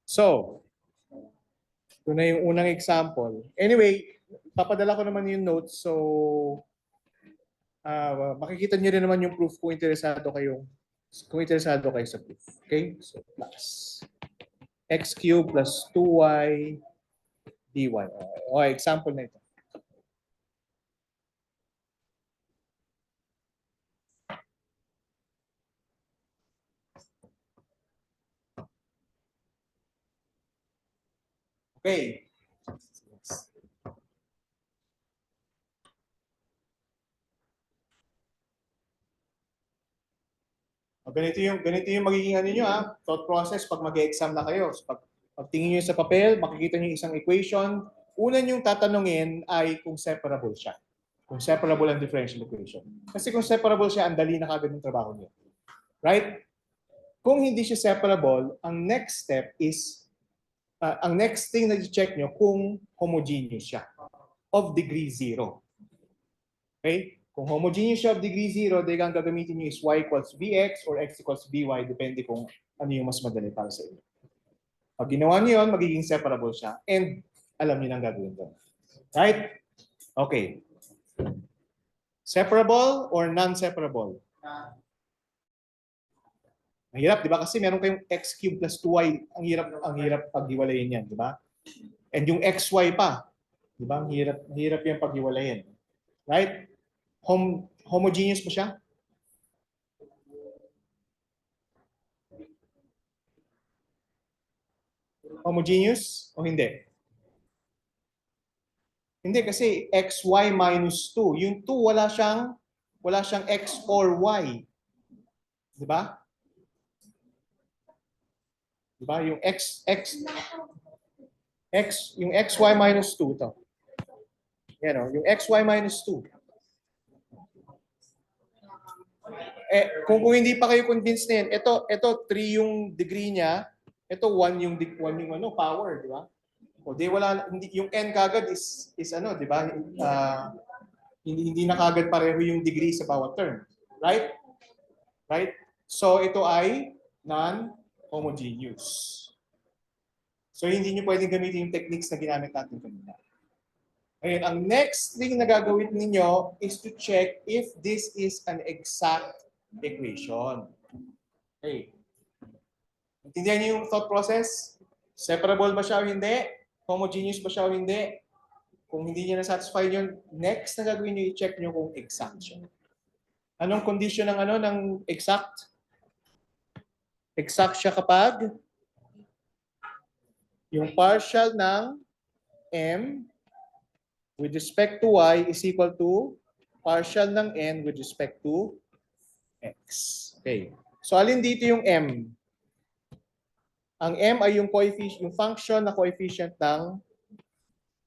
So, ito na yung unang example. Anyway, papadala ko naman yung notes. So, makikita niyo rin naman yung proof kung interesado kayo sa proof. Okay? So, plus x cubed plus 2y dy. Okay, example na ito. Okay. Ganito yung magiging ano niyo thought process pag mag-exam na kayo. So, pag tingin niyo sa papel, makikita niyo isang equation, una niyong tatanungin ay kung separable siya. Kung separable ang differential equation. Kasi kung separable siya, ang dali na kagad ng trabaho niyo. Right? Kung hindi siya separable, ang next step is ang next thing na i-check nyo kung homogeneous siya of degree 0. Okay? Kung homogeneous siya of degree 0, then ang gagamitin nyo is y equals bx or x equals by, depende kung ano yung mas madali para sa inyo. Pag ginawa nyo yun, magiging separable siya. And alam nyo nang gagawin doon. Right? Okay. Separable or non-separable? Ang hirap, di ba? Kasi meron kayong x cubed plus 2y. Ang hirap paghiwalayin yan, di ba? And yung xy pa. Di ba? Ang hirap yung paghiwalayin. Right? Homogeneous ba siya? Homogeneous o hindi? Hindi kasi xy minus 2. Yung 2 wala siyang x or y. 'Di ba? 'Di ba? Yung yung xy minus 2 to. Yan oh, yung xy minus 2. Kung hindi pa kayo convinced na yan, ito 3 yung degree niya, ito 1 yung power, di ba? O di wala yung n kagad is ano, di ba? Hindi na kagad pareho yung degree sa bawat term. Right? Right? So ito ay non-homogeneous. So hindi niyo pwedeng gamitin yung techniques na ginamit natin kanina. Ngayon, ang next thing na gagawin ninyo is to check if this is an exact equation. Okay. Intindihan niyo yung thought process? Separable ba siya o hindi? Homogeneous ba siya o hindi? Kung hindi niya na-satisfy yun, next na gagawin niyo, i-check niyo kung exact siya. Anong condition ng exact? Exact siya kapag yung partial ng m with respect to y is equal to partial ng n with respect to x. Okay. So alin dito yung m? Ang m ay yung coefficient, yung function na coefficient ng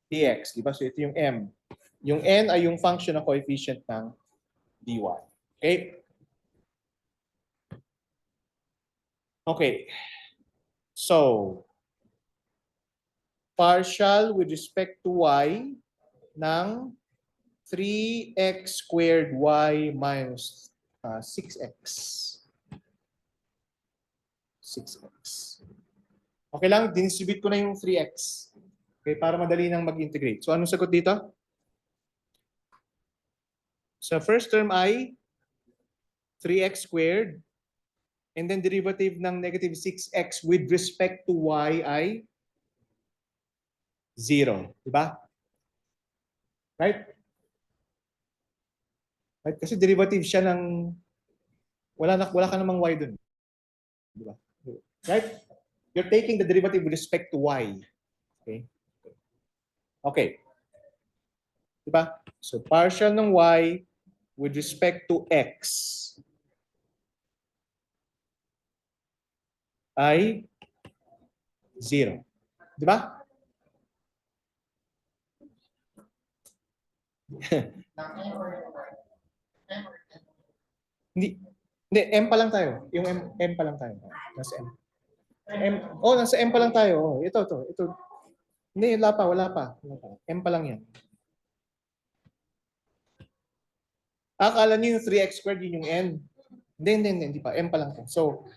dx, di ba? So ito yung m. Yung n ay yung function na coefficient ng dy. Okay? Okay. So, partial with respect to y ng 3x squared y minus 6x. 6x. Okay lang, distribute ko na yung 3x. Okay, para madali nang mag-integrate. So, anong sagot dito? So, first term ay 3x squared. And then derivative ng negative 6x with respect to y ay 0. Diba? Right? Right? Kasi derivative siya ng wala ka namang y dun. Diba? Right? you're taking the derivative with respect to y. Okay? Okay. Diba? So partial ng y with respect to x ay 0. Diba? Hindi, hindi, M pa lang tayo. Yung M pa lang tayo. Nasa M. Nasa M pa lang tayo. Oh, ito. Hindi, wala pa. Wala pa. M pa lang yan. Akala niyo yung 3x squared, yun yung N. Hindi pa. M pa lang. So,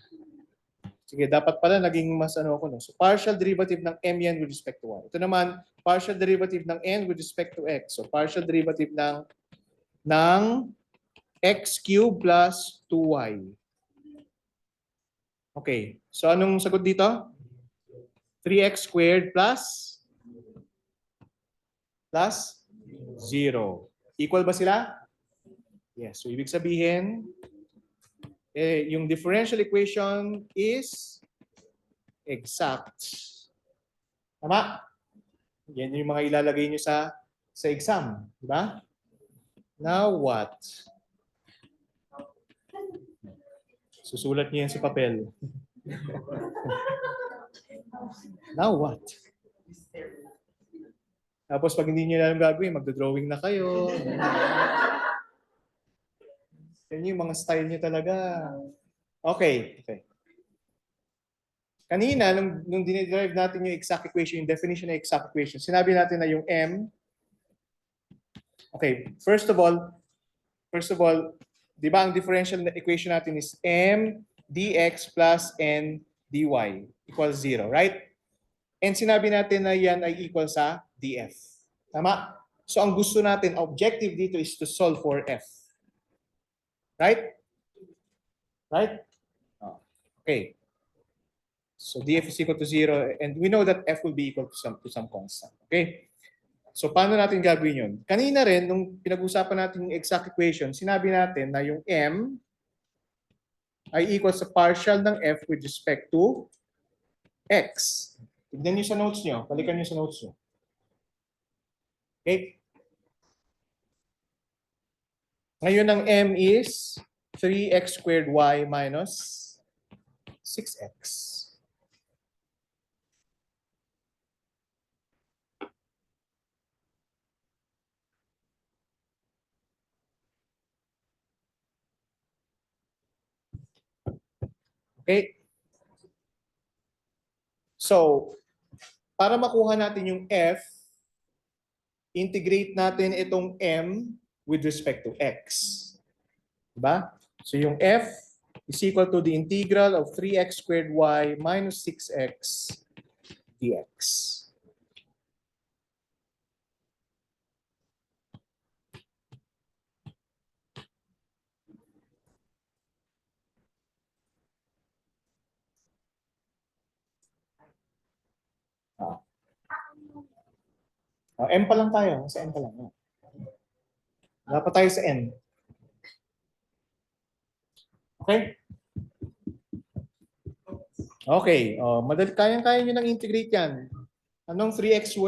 sige, dapat pala naging mas ano ako. No? So, partial derivative ng M yan with respect to y. Ito naman, partial derivative ng N with respect to x. So, partial derivative ng x cubed plus 2y. Okay. So, anong sagot dito? 3x squared plus 0. Equal ba sila? Yes. So, ibig sabihin, yung differential equation is exact. Tama? Yan yung mga ilalagay nyo sa exam. Diba? Now what? Susulat niyo yan sa papel. Now what? Tapos pag hindi niyo alam gagawin, magdodrawing na kayo. Yan yung mga style niyo talaga. Okay. Kanina, nung diniderive natin yung exact equation, yung definition ng exact equation, sinabi natin na yung M. Okay, first of all, di ba ang differential equation natin is M dx plus N dy equals 0, right? And sinabi natin na yan ay equal sa df. Tama? So ang gusto natin, objective dito is to solve for f. Right? Right? Okay. So df is equal to 0 and we know that f will be equal to some constant. Okay? So paano natin gagawin yun? Kanina rin, nung pinag-usapan natin yung exact equation, sinabi natin na yung m ay equal sa partial ng f with respect to x. Tignan nyo sa notes nyo. Balikan nyo sa notes nyo. Okay? Ngayon ang m is 3x squared y minus 6x. Okay? So, para makuha natin yung f, integrate natin itong m with respect to x. Diba? So yung f is equal to the integral of 3x squared y minus 6x dx. M pa lang tayo. Sa M pa lang. Dapat tayo sa N. Okay? Okay. Madali, kaya nyo nang integrate yan. Anong 3x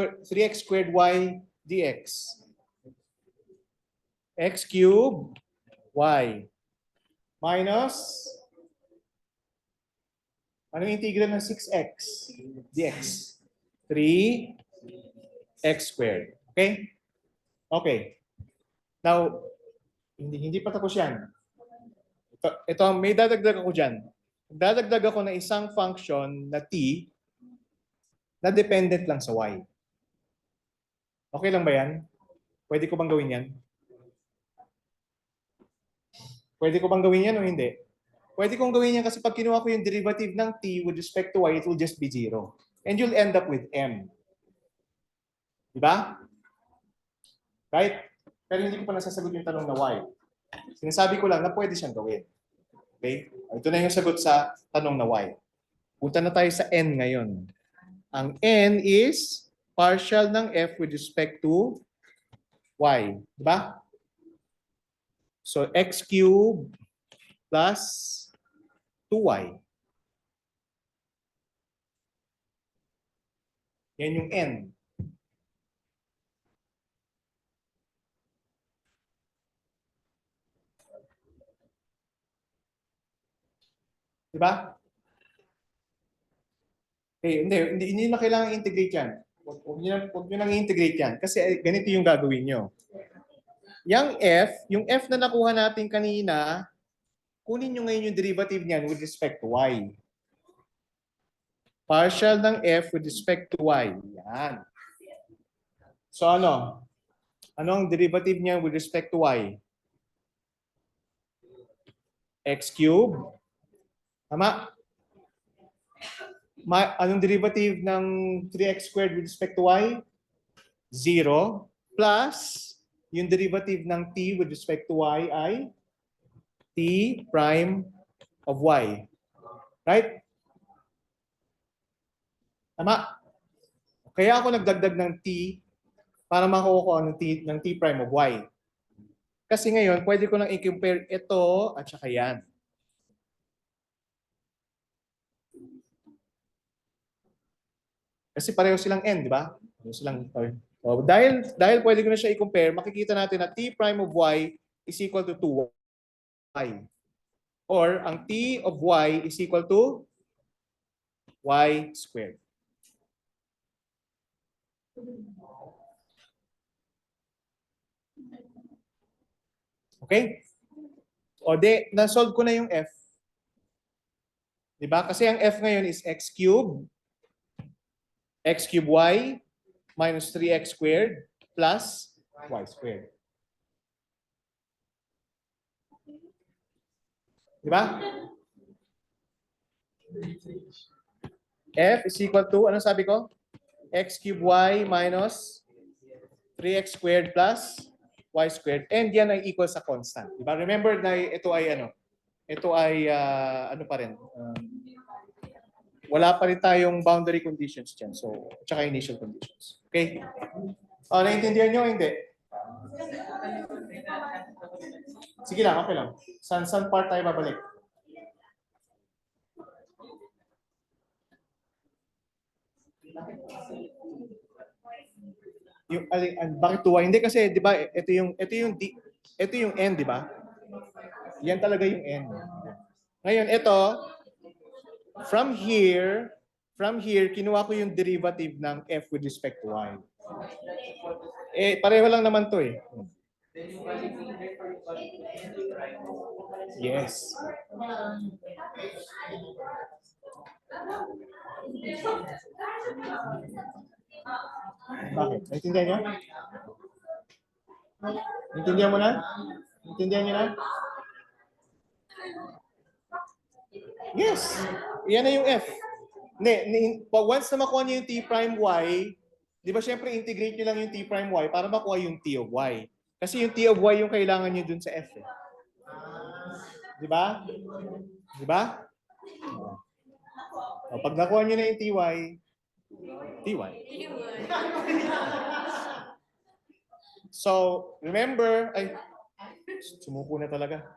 squared y dx? X cubed y minus anong integral ng 6x dx? 3x squared. Okay? Okay. Now, hindi pa tapos yan. Ito, may dadagdag ako dyan. Dadagdag ako ng isang function na t na dependent lang sa y. Okay lang ba yan? Pwede ko bang gawin yan? Pwede ko bang gawin yan o hindi? Pwede kong gawin yan kasi pag kinuha ko yung derivative ng t with respect to y, it will just be 0. And you'll end up with m. Diba? Right? Pero hindi ko pa nasasagot yung tanong na y. Sinasabi ko lang na pwede siyang gawin. Okay? Ito na yung sagot sa tanong na y. Punta na tayo sa n ngayon. Ang n is partial ng f with respect to y. Diba? So, x cubed plus 2y. Yan yung n. Diba? Okay, hindi na kailangan integrate yan. Huwag nyo nang integrate yan. Kasi ganito yung gagawin nyo. Yung F na nakuha natin kanina, kunin nyo ngayon yung derivative niyan with respect to y. Partial ng F with respect to y. Yan. So ano? Ano ang derivative niyan with respect to y? X cubed. Tama? Anong derivative ng 3x squared with respect to y? 0 plus yung derivative ng t with respect to y ay t prime of y. Right? Tama? Kaya ako nagdagdag ng t para makuha ko ng t prime of y. Kasi ngayon, pwede ko lang i-compare ito at saka yan. Kasi pareho silang n, di ba? Pareho silang so, dahil pwede ko na siya i-compare, makikita natin na t prime of y is equal to 2y. Or ang t of y is equal to y squared. Okay? O na-solve ko na yung f. Di ba? Kasi ang f ngayon is x cubed y minus 3x squared plus y squared. Di ba? F is equal to, anong sabi ko? X cubed y minus 3x squared plus y squared. And yan ay equal sa constant. Di ba? Remember na ito ay ano? Ito ay ano pa rin? Wala pa rin tayong boundary conditions dyan. So, tsaka initial conditions. Okay? Naintindihan nyo o hindi? Sige lang, okay lang. Saan part tayo babalik? Bakit tuwa? Hindi kasi 'di ba ito yung n, 'di ba? Yan talaga yung n. Ngayon ito from here kinuha ko yung derivative ng f with respect to y. Pareho lang naman 'to eh. Yes. Bakit? Naintindihan niyo? Naintindihan mo na? Naintindihan niyo na? Yes. Yan na yung f. Once na makuha niyo yung t prime y, di ba syempre integrate niyo lang yung t prime y para makuha yung t of y. Kasi yung t of y yung kailangan niyo dun sa f. Eh. Di ba? Di ba? Pag nakuha niyo na yung ty, So, remember, sumuko na talaga.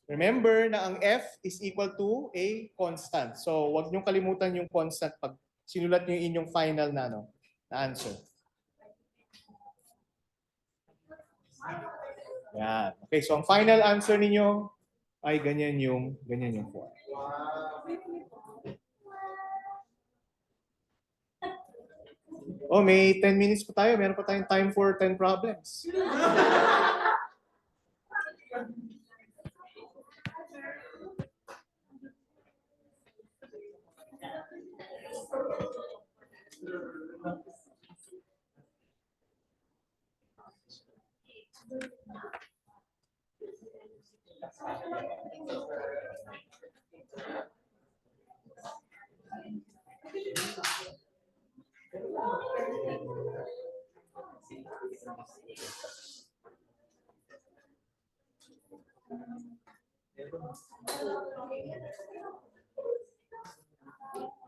Remember na ang f is equal to a constant. So, wag niyong kalimutan yung constant pag sinulat niyo yung inyong final na answer. Yan. Okay, so ang final answer niyo ay ganyan yung form. Oh, may 10 minutes pa tayo. Meron pa tayong time for 10 problems.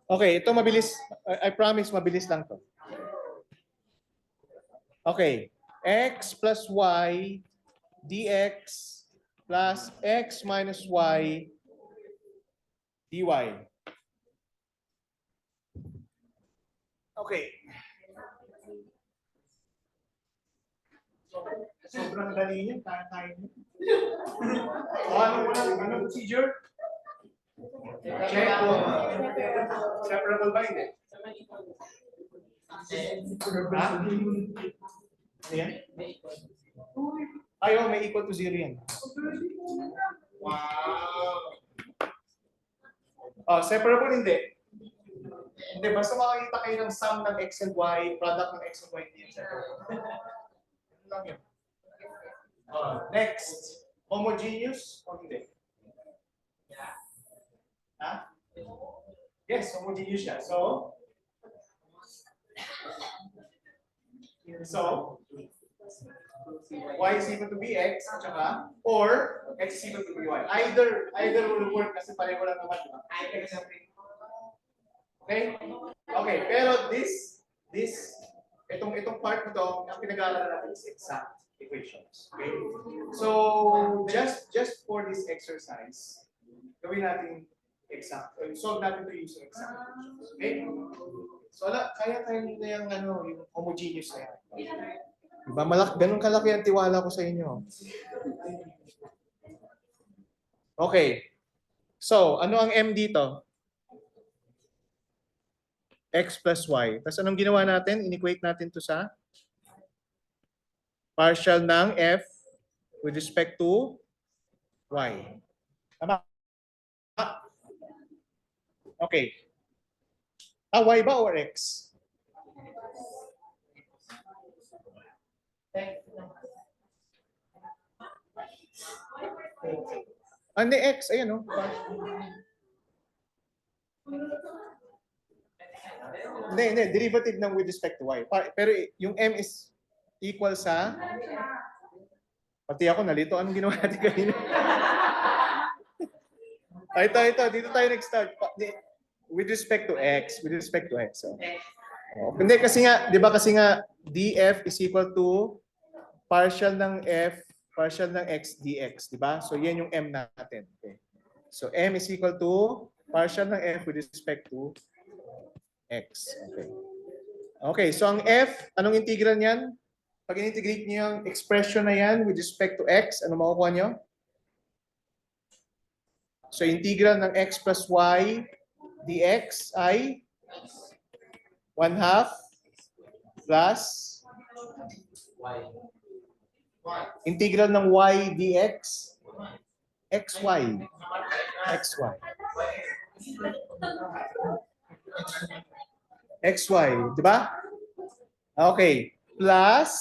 Okay, ito mabilis. I promise mabilis lang to. Okay, x plus y dx plus x minus y dy. Okay. Sobrang dali niya, kaya niya. Anong procedure? Check kung separable ba hindi? Ha? Ano yan? Ayaw, may equal to 0 yan. Wow! Oh, separable hindi. Hindi, basta makakita kayo ng sum ng x and y, product ng x and y, hindi yan separable. Ano lang yun? Next. Homogeneous o hindi? Ha? Yes, homogeneous siya. So, y is equal to bx at saka or x is equal to by. Either will work kasi pareho lang naman, di ba? Okay? Okay, pero itong part nito, ang pinag-aaralan natin is exact equations. Okay? So, just for this exercise, gawin natin exact. Solve natin to using exact equations. Okay? So, kaya tayo na yung homogeneous na yan. Diba? Ganun kalaki ang tiwala ko sa inyo. Okay. So, ano ang m dito? X plus y. Tapos anong ginawa natin? In-equate natin to sa partial ng f with respect to y. Tama? Okay. Y ba or x? Hindi, x. Ayan, no? Hindi. Derivative ng with respect to y. Pero yung m is equal sa... Pati ako nalito. Anong ginawa natin kanina? Ito. Dito tayo nag-start. With respect to x. With respect to x. So. Hindi, kasi nga, di ba kasi nga, df is equal to partial ng f, partial ng x dx. Di ba? So, yan yung m natin. Okay. So, m is equal to partial ng f with respect to x. Okay. Okay, so ang f, anong integral niyan? Pag in-integrate niyo yung expression na yan with respect to x, ano makukuha niyo? So, integral ng x plus y dx ay 1/2 plus integral ng y dx xy. xy, di ba? Okay, plus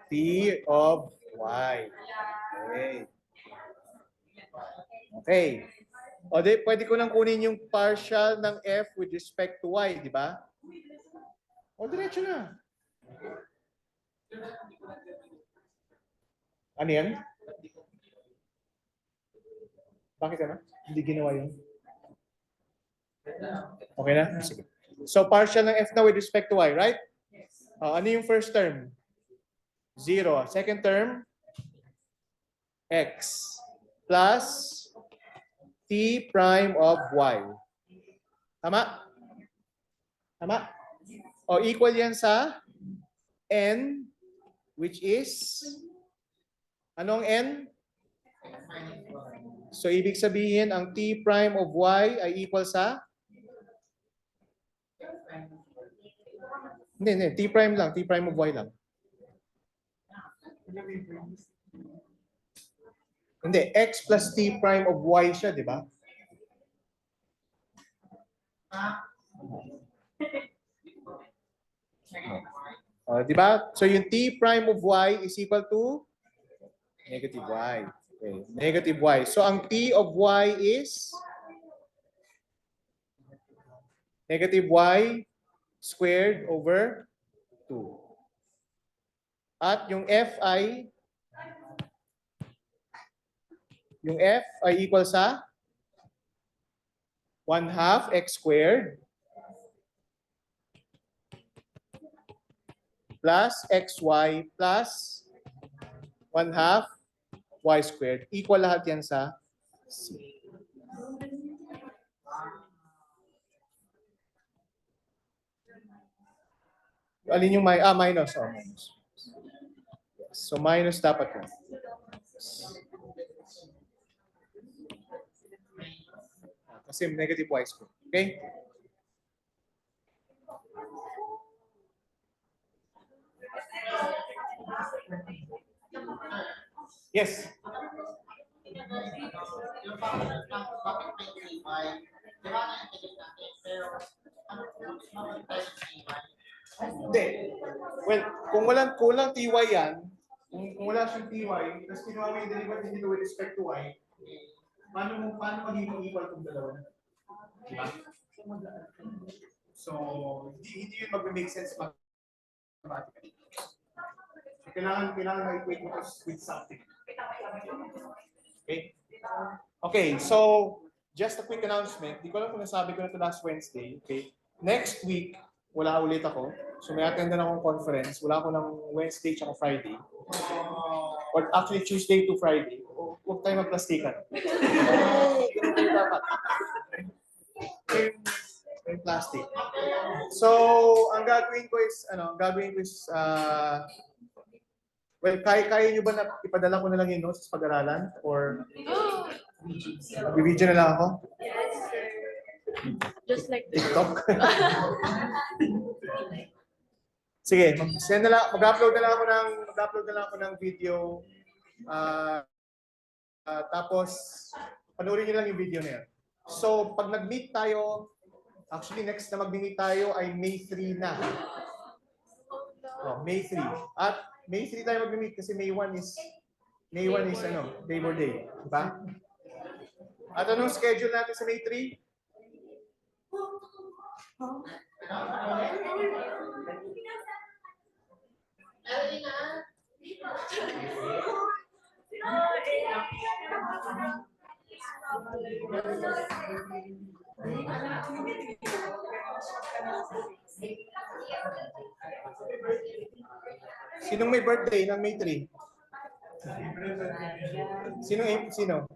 t of y. Okay. O di, pwede ko nang kunin yung partial ng f with respect to y, di ba? O diretso na. Ano yan? Bakit ano? Hindi ginawa yun? Okay na? Sige. So partial ng f na with respect to y, right? Ano yung first term? 0. Second term? X. Plus t prime of y. Tama? Tama? O equal yan sa n, which is, anong n? So, ibig sabihin, ang t prime of y ay equal sa? Hindi. T prime lang. T prime of y lang. Hindi. X plus t prime of y siya, di ba? Di ba? So, yung t prime of y is equal to negative y. Okay. Negative y. So, ang t of y is negative y squared over 2. At yung f ay equal sa 1/2 x squared plus xy plus 1/2 y squared. Equal lahat yan sa c. Alin yung minus? Oh, minus. Yes. So minus dapat yun. Kasi negative y squared. Okay? Yes. Hindi. Well, kung walang ty yan, kung wala siyang ty, tapos kinuha mo yung derivative nito with respect to y, paano magiging equal kung dalawa? Diba? So, hindi yun mag-make sense mathematically. So, kailangan ma-equate mo with something. Okay? Okay, so, just a quick announcement. Di ko alam kung nasabi ko na ito last Wednesday. Okay? Next week, wala ulit ako. So, may attendan akong conference. Wala ako ng Wednesday tsaka Friday. Or actually, Tuesday to Friday. Huwag tayo magplastikan. Ganito yung dapat. Yung plastic. So, ang gagawin ko is, well, kaya nyo ba na ipadala ko na lang yung notes sa pag-aralan? Or mag-video na lang ako? Yes, sir. Just like TikTok? Sige, mag-upload na lang ako ng video. Tapos, panoorin nyo lang yung video na yan. So, pag nag-meet tayo, actually next na mag-meet tayo ay May 3 na. Oh, May 3. At May 3 tayo mag-meet kasi May 1 is Labor Day. Diba? At anong schedule natin sa May 3? Sinong may birthday ng May 3? Sino?